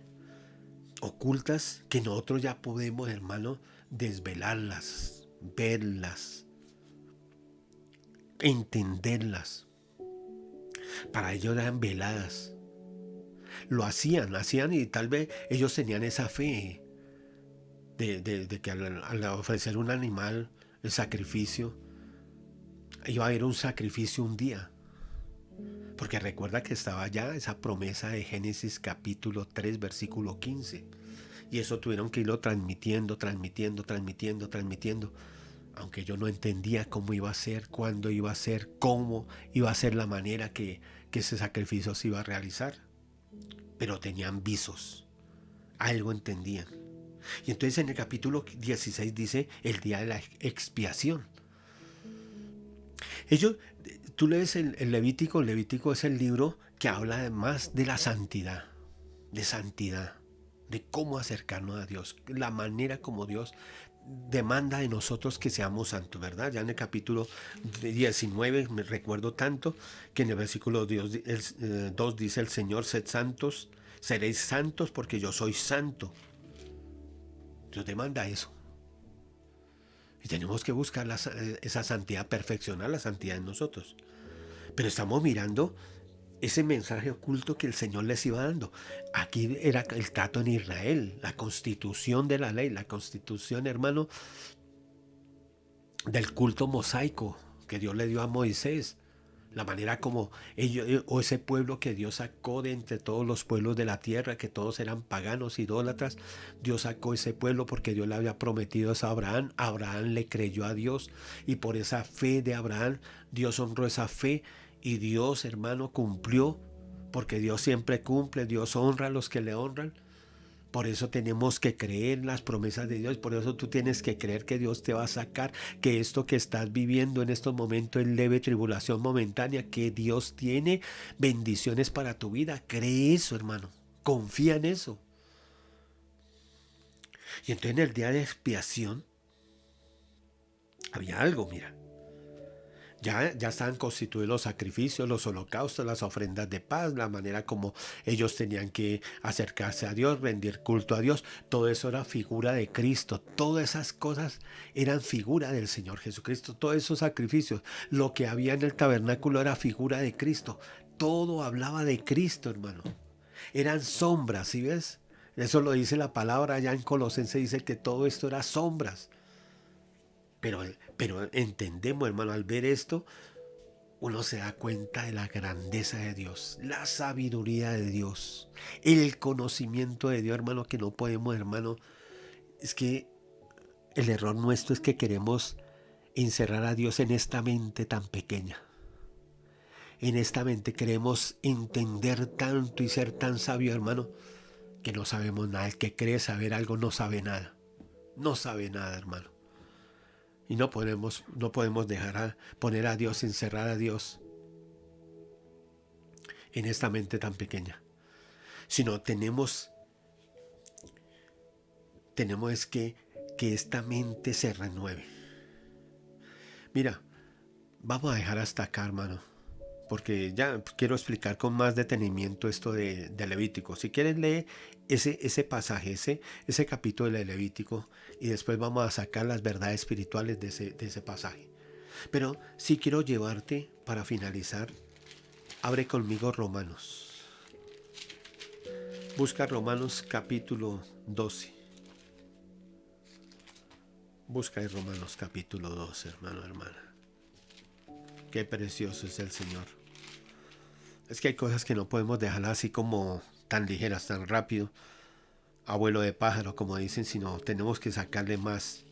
Ocultas que nosotros ya podemos, hermano, desvelarlas, verlas, entenderlas. Para ellos eran veladas. Lo hacían y tal vez ellos tenían esa fe de que al ofrecer un animal, el sacrificio, iba a haber un sacrificio un día. Porque recuerda que estaba ya esa promesa de Génesis capítulo 3, versículo 15. Y eso tuvieron que irlo transmitiendo. Aunque yo no entendía cómo iba a ser, cuándo iba a ser, cómo iba a ser la manera que ese sacrificio se iba a realizar. Pero tenían visos. Algo entendían. Y entonces en el capítulo 16 dice el día de la expiación. Tú lees el Levítico. El Levítico es el libro que habla además de la santidad, de cómo acercarnos a Dios, la manera como Dios demanda de nosotros que seamos santos, ¿verdad? Ya en el capítulo 19 me recuerdo tanto que en el versículo 2 dice el Señor: sed santos, seréis santos porque yo soy santo. Dios demanda eso. Y tenemos que buscar esa santidad, perfeccionar la santidad en nosotros. Pero estamos mirando ese mensaje oculto que el Señor les iba dando. Aquí era el trato en Israel, la constitución de la ley, la constitución, hermano, del culto mosaico que Dios le dio a Moisés. La manera como ellos, o ese pueblo que Dios sacó de entre todos los pueblos de la tierra, que todos eran paganos, idólatras. Dios sacó ese pueblo porque Dios le había prometido eso a Abraham. Abraham le creyó a Dios y por esa fe de Abraham, Dios honró esa fe y Dios, hermano, cumplió, porque Dios siempre cumple. Dios honra a los que le honran. Por eso tenemos que creer en las promesas de Dios. Por eso tú tienes que creer que Dios te va a sacar, que esto que estás viviendo en estos momentos es leve tribulación momentánea, que Dios tiene bendiciones para tu vida. Cree eso, hermano. Confía en eso. Y entonces en el día de expiación había algo, mira. Ya estaban constituidos los sacrificios, los holocaustos, las ofrendas de paz, la manera como ellos tenían que acercarse a Dios, rendir culto a Dios. Todo eso era figura de Cristo. Todas esas cosas eran figura del Señor Jesucristo. Todos esos sacrificios, lo que había en el tabernáculo era figura de Cristo. Todo hablaba de Cristo, hermano. Eran sombras, ¿sí ves? Eso lo dice la palabra allá en Colosenses, dice que todo esto era sombras. Pero entendemos, hermano, al ver esto, uno se da cuenta de la grandeza de Dios, la sabiduría de Dios, el conocimiento de Dios, hermano, que no podemos, hermano. Es que el error nuestro es que queremos encerrar a Dios en esta mente tan pequeña. En esta mente queremos entender tanto y ser tan sabio, hermano, que no sabemos nada. El que cree saber algo no sabe nada. No sabe nada, hermano. Y no podemos poner a Dios, encerrar a Dios en esta mente tan pequeña. Sino tenemos es que esta mente se renueve. Mira, vamos a dejar hasta acá, hermano, porque ya quiero explicar con más detenimiento esto de Levítico. Si quieres, lee ese pasaje, ese capítulo de Levítico, y después vamos a sacar las verdades espirituales de ese pasaje. Pero sí quiero llevarte, para finalizar, abre conmigo Romanos. Busca Romanos capítulo 12. Busca en Romanos capítulo 12, hermano, hermana. Qué precioso es el Señor. Es que hay cosas que no podemos dejar así como tan ligeras, tan rápido, abuelo de pájaro, como dicen, sino tenemos que sacarle más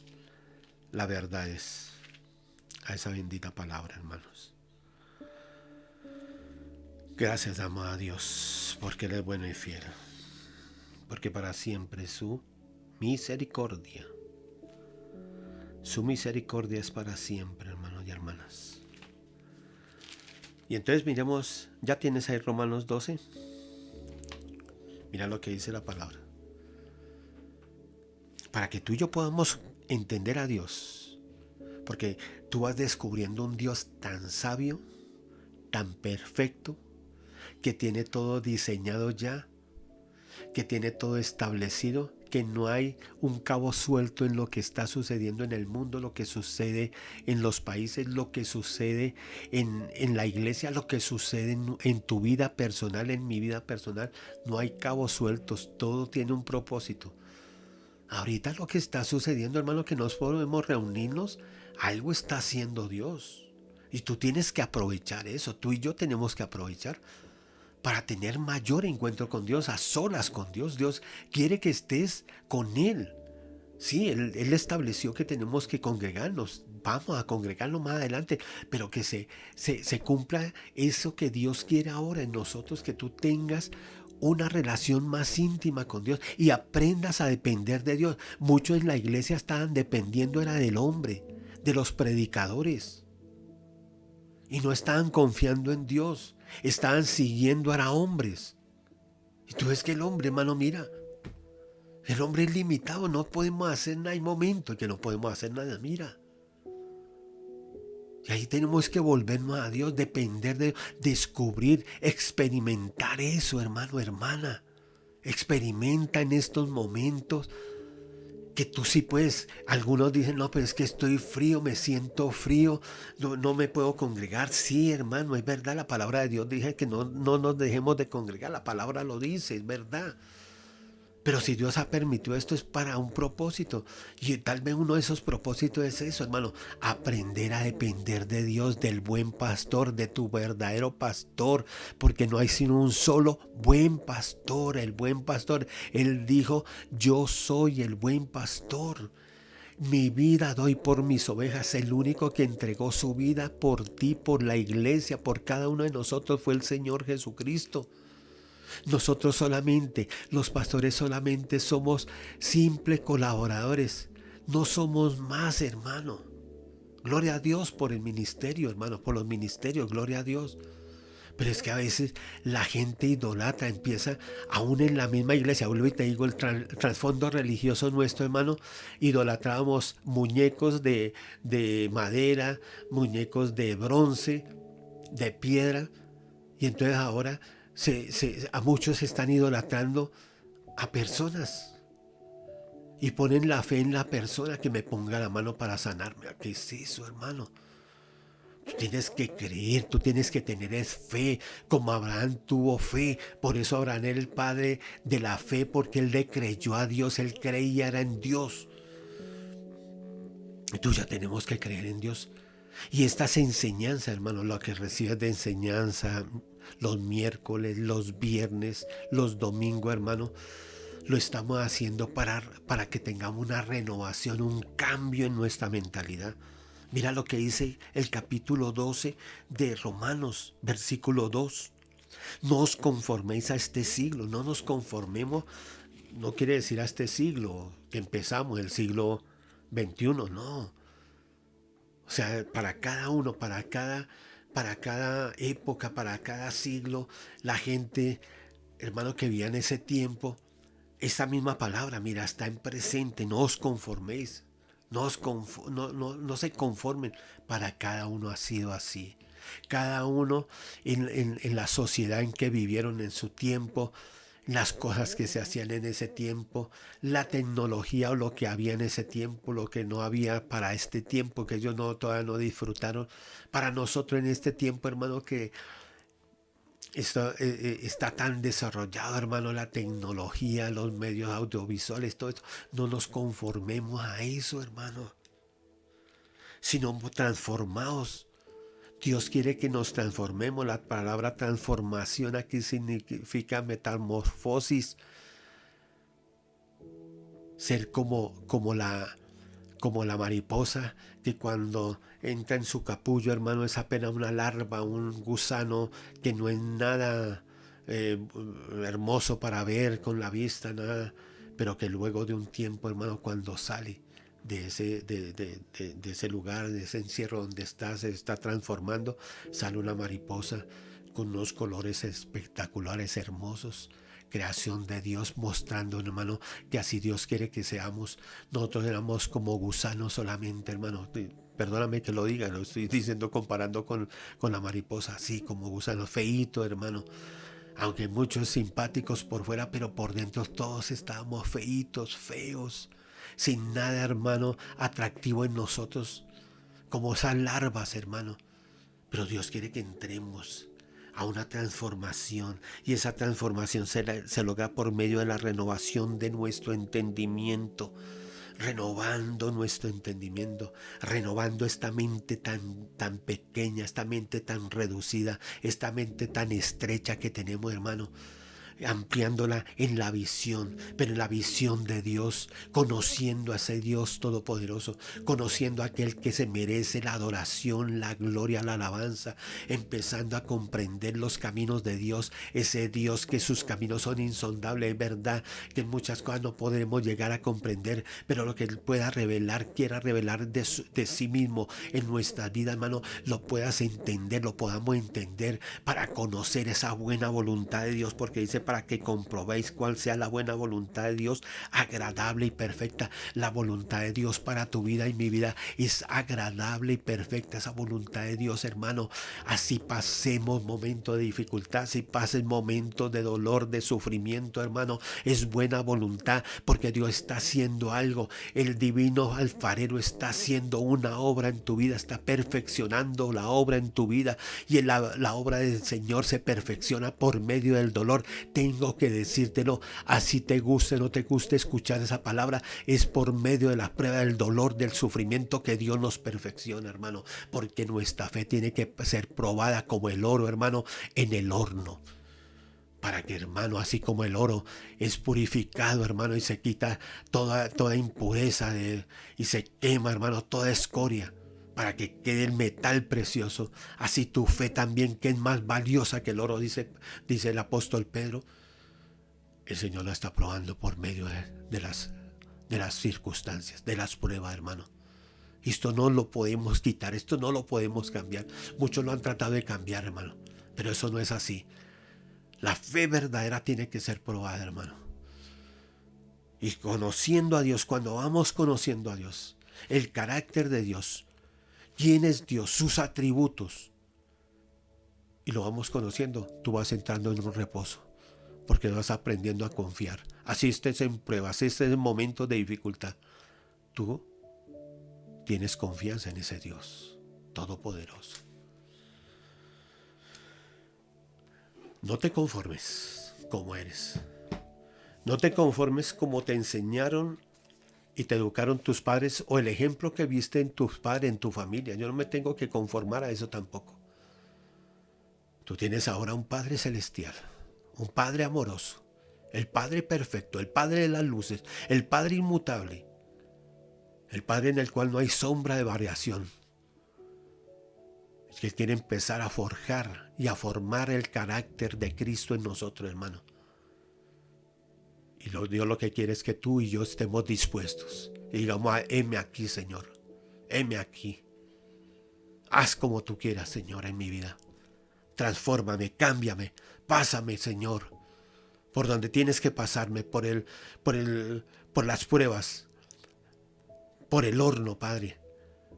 las verdades a esa bendita palabra, hermanos. Gracias, damos a Dios, porque Él es bueno y fiel, porque para siempre su misericordia. Su misericordia es para siempre, hermanos y hermanas. Y entonces miremos, ¿ya tienes ahí Romanos 12? Mira lo que dice la palabra. Para que tú y yo podamos entender a Dios. Porque tú vas descubriendo un Dios tan sabio, tan perfecto, que tiene todo diseñado ya, que tiene todo establecido, que no hay un cabo suelto en lo que está sucediendo en el mundo, lo que sucede en los países, lo que sucede en la iglesia, lo que sucede en tu vida personal, en mi vida personal. No hay cabos sueltos, todo tiene un propósito. Ahorita lo que está sucediendo, hermano, que nos podemos reunirnos, algo está haciendo Dios. Y tú tienes que aprovechar eso, tú y yo tenemos que aprovechar para tener mayor encuentro con Dios, a solas con Dios. Dios quiere que estés con Él. Sí, Él estableció que tenemos que congregarnos. Vamos a congregarnos más adelante, pero que se cumpla eso que Dios quiere ahora en nosotros, que tú tengas una relación más íntima con Dios y aprendas a depender de Dios. Muchos en la iglesia estaban dependiendo era del hombre, de los predicadores, y no estaban confiando en Dios. Estaban siguiendo a hombres. Y tú ves que el hombre, hermano, mira, el hombre es limitado, no podemos hacer nada. Hay momentos que no podemos hacer nada, mira. Y ahí tenemos que volvernos a Dios, depender de Dios, descubrir, experimentar eso, hermano, hermana. Experimenta en estos momentos que tú sí puedes. Algunos dicen, no, pero es que estoy frío, me siento frío, no me puedo congregar. Sí, hermano, es verdad, la palabra de Dios dice que no nos dejemos de congregar, la palabra lo dice, es verdad. Pero si Dios ha permitido esto es para un propósito. Y tal vez uno de esos propósitos es eso, hermano. Aprender a depender de Dios, del buen pastor, de tu verdadero pastor. Porque no hay sino un solo buen pastor, el buen pastor. Él dijo, yo soy el buen pastor. Mi vida doy por mis ovejas. El único que entregó su vida por ti, por la iglesia, por cada uno de nosotros fue el Señor Jesucristo. Nosotros solamente, los pastores solamente somos simples colaboradores. No somos más, hermano. Gloria a Dios por el ministerio, hermano, por los ministerios, gloria a Dios. Pero es que a veces la gente idolatra, empieza aún en la misma iglesia. Vuelvo y te digo, el trasfondo religioso nuestro, hermano, idolatrábamos muñecos de madera, muñecos de bronce, de piedra. Y entonces ahora a muchos se están idolatrando a personas y ponen la fe en la persona, que me ponga la mano para sanarme. ¿Qué es eso, hermano? Tú tienes que creer, tú tienes que tener fe, como Abraham tuvo fe. Por eso Abraham era el padre de la fe, porque él le creyó a Dios, él creía era en Dios. Y tú ya tenemos que creer en Dios. Y estas enseñanzas, hermano, lo que recibes de enseñanza los miércoles, los viernes, los domingos, hermano, lo estamos haciendo para que tengamos una renovación, un cambio en nuestra mentalidad. Mira lo que dice el capítulo 12 de Romanos, versículo 2. No os conforméis a este siglo, no nos conformemos, no quiere decir a este siglo que empezamos, el siglo XXI, no. O sea, para cada uno, para cada época, para cada siglo, la gente, hermano, que vivía en ese tiempo, esa misma palabra, mira, está en presente, no os conforméis, no se conformen, para cada uno ha sido así. Cada uno en la sociedad en que vivieron en su tiempo, las cosas que se hacían en ese tiempo, la tecnología o lo que había en ese tiempo, lo que no había para este tiempo, que ellos todavía no disfrutaron. Para nosotros en este tiempo, hermano, que está tan desarrollado, hermano, la tecnología, los medios audiovisuales, todo esto, no nos conformemos a eso, hermano, sino transformados. Dios quiere que nos transformemos. La palabra transformación aquí significa metamorfosis. Ser como la mariposa que cuando entra en su capullo, hermano, es apenas una larva, un gusano que no es nada hermoso para ver con la vista, nada, pero que luego de un tiempo, hermano, cuando sale de ese lugar, de ese encierro donde se está transformando, sale una mariposa con unos colores espectaculares, hermosos, creación de Dios, mostrando, hermano, que así Dios quiere que seamos. Nosotros éramos como gusanos solamente, hermano. Perdóname que lo diga, lo estoy diciendo comparando con la mariposa, así como gusanos, feíto, hermano. Aunque muchos simpáticos por fuera, pero por dentro todos estábamos feitos, feos, sin nada, hermano, atractivo en nosotros, como esas larvas, hermano. Pero Dios quiere que entremos a una transformación, y esa transformación se logra por medio de la renovación de nuestro entendimiento, renovando nuestro entendimiento, renovando esta mente tan pequeña, esta mente tan reducida, esta mente tan estrecha que tenemos, hermano, ampliándola en la visión, pero en la visión de Dios, conociendo a ese Dios todopoderoso, conociendo a aquel que se merece la adoración, la gloria, la alabanza, empezando a comprender los caminos de Dios, ese Dios que sus caminos son insondables. Es verdad que en muchas cosas no podremos llegar a comprender, pero lo que Él pueda revelar, quiera revelar de sí mismo en nuestra vida, hermano, lo puedas entender, lo podamos entender para conocer esa buena voluntad de Dios, porque dice para que comprobéis cuál sea la buena voluntad de Dios, agradable y perfecta. La voluntad de Dios para tu vida y mi vida es agradable y perfecta, esa voluntad de Dios, hermano. Así pasemos momentos de dificultad, si pases momentos de dolor, de sufrimiento, hermano, es buena voluntad, porque Dios está haciendo algo. El divino alfarero está haciendo una obra en tu vida, está perfeccionando la obra en tu vida, y la obra del Señor se perfecciona por medio del dolor. Tengo que decírtelo, así te guste o no te guste escuchar esa palabra, es por medio de la prueba del dolor, del sufrimiento, que Dios nos perfecciona, hermano, porque nuestra fe tiene que ser probada como el oro, hermano, en el horno, para que, hermano, así como el oro es purificado, hermano, y se quita toda impureza y se quema, hermano, toda escoria, para que quede el metal precioso. Así tu fe también, que es más valiosa que el oro, dice el apóstol Pedro. El Señor la está probando por medio de las circunstancias, de las pruebas, hermano. Esto no lo podemos quitar, esto no lo podemos cambiar. Muchos lo han tratado de cambiar, hermano, pero eso no es así. La fe verdadera tiene que ser probada, hermano. Y conociendo a Dios, cuando vamos conociendo a Dios, el carácter de Dios, quién es Dios, sus atributos, y lo vamos conociendo, tú vas entrando en un reposo, porque vas aprendiendo a confiar. Así estés en pruebas, así estés en momentos de dificultad, tú tienes confianza en ese Dios todopoderoso. No te conformes como eres. No te conformes como te enseñaron y te educaron tus padres o el ejemplo que viste en tus padres, en tu familia. Yo no me tengo que conformar a eso tampoco. Tú tienes ahora un Padre celestial, un Padre amoroso, el Padre perfecto, el Padre de las luces, el Padre inmutable, el Padre en el cual no hay sombra de variación. Es que Él quiere empezar a forjar y a formar el carácter de Cristo en nosotros, hermano. Y Dios lo que quiere es que tú y yo estemos dispuestos. Y digamos, heme aquí, Señor. Heme aquí. Haz como tú quieras, Señor, en mi vida. Transfórmame, cámbiame, pásame, Señor. Por donde tienes que pasarme, por las pruebas, por el horno, Padre.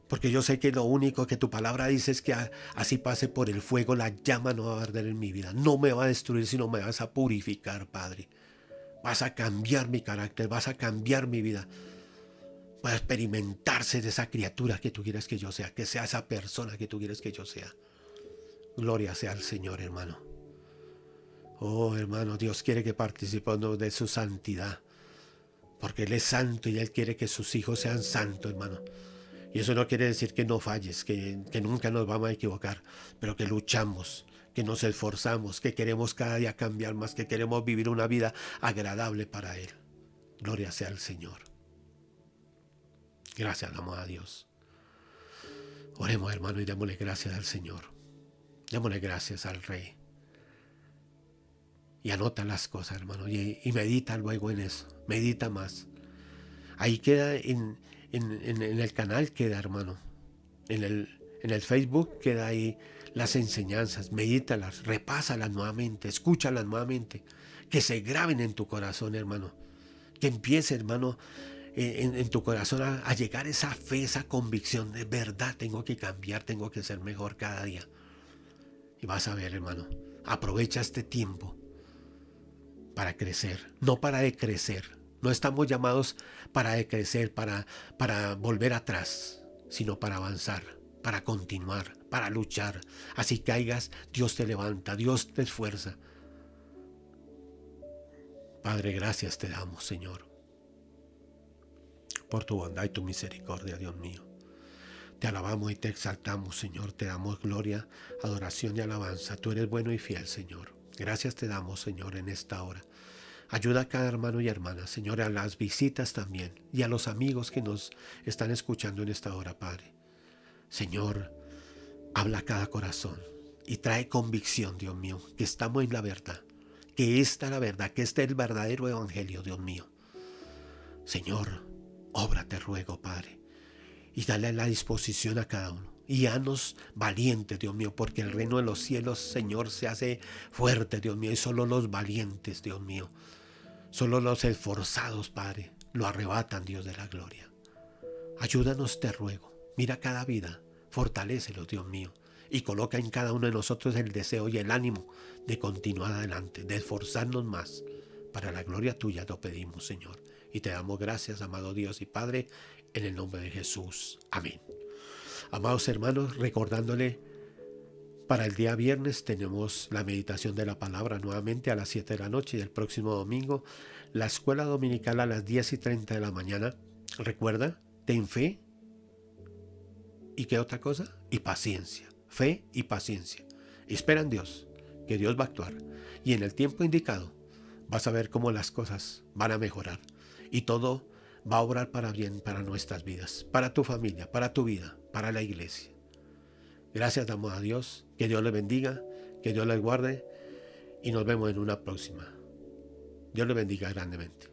Porque yo sé que lo único que tu palabra dice es que así pase por el fuego, la llama no va a arder en mi vida. No me va a destruir, sino me vas a purificar, Padre. Vas a cambiar mi carácter, vas a cambiar mi vida. Va a experimentarse de esa criatura que tú quieres que yo sea, que sea esa persona que tú quieres que yo sea. Gloria sea al Señor, hermano. Oh, hermano, Dios quiere que participemos de su santidad. Porque Él es santo y Él quiere que sus hijos sean santos, hermano. Y eso no quiere decir que no falles, que nunca nos vamos a equivocar, pero que luchamos, que nos esforzamos, que queremos cada día cambiar más, que queremos vivir una vida agradable para Él. Gloria sea al Señor. Gracias damos a Dios. Oremos, hermano, y démosle gracias al Señor. Démosle gracias al Rey. Y anota las cosas, hermano, y medita luego en eso. Medita más. Ahí queda en el canal, queda, hermano. En el Facebook queda ahí las enseñanzas. Medítalas, repásalas nuevamente, escúchalas nuevamente. Que se graben en tu corazón, hermano. Que empiece, hermano, en tu corazón a llegar esa fe, esa convicción. De verdad, tengo que cambiar, tengo que ser mejor cada día. Y vas a ver, hermano, aprovecha este tiempo para crecer, no para decrecer. No estamos llamados para decrecer, para volver atrás, sino para avanzar, para continuar, para luchar. Así caigas, Dios te levanta, Dios te esfuerza. Padre, gracias te damos, Señor, por tu bondad y tu misericordia, Dios mío. Te alabamos y te exaltamos, Señor. Te damos gloria, adoración y alabanza. Tú eres bueno y fiel, Señor. Gracias te damos, Señor, en esta hora. Ayuda a cada hermano y hermana, Señor, a las visitas también y a los amigos que nos están escuchando en esta hora, Padre. Señor, habla a cada corazón y trae convicción, Dios mío, que estamos en la verdad, que esta es la verdad, que este es el verdadero evangelio, Dios mío. Señor, obra te ruego, Padre, y dale la disposición a cada uno. Y haznos valientes, Dios mío, porque el reino de los cielos, Señor, se hace fuerte, Dios mío, y solo los valientes, Dios mío, solo los esforzados, Padre, lo arrebatan, Dios de la gloria. Ayúdanos, te ruego. Mira cada vida, fortalécelo, Dios mío, y coloca en cada uno de nosotros el deseo y el ánimo de continuar adelante, de esforzarnos más. Para la gloria tuya te pedimos, Señor, y te damos gracias, amado Dios y Padre, en el nombre de Jesús. Amén. Amados hermanos, recordándole, para el día viernes tenemos la meditación de la palabra nuevamente a las 7 de la noche y el próximo domingo la escuela dominical a las 10:30 de la mañana. Recuerda, ten fe y ¿qué otra cosa? Y paciencia. Fe y paciencia. Espera en Dios, que Dios va a actuar. Y en el tiempo indicado vas a ver cómo las cosas van a mejorar. Y todo va a obrar para bien para nuestras vidas, para tu familia, para tu vida, para la iglesia. Gracias damos a Dios, que Dios les bendiga, que Dios les guarde y nos vemos en una próxima. Dios les bendiga grandemente.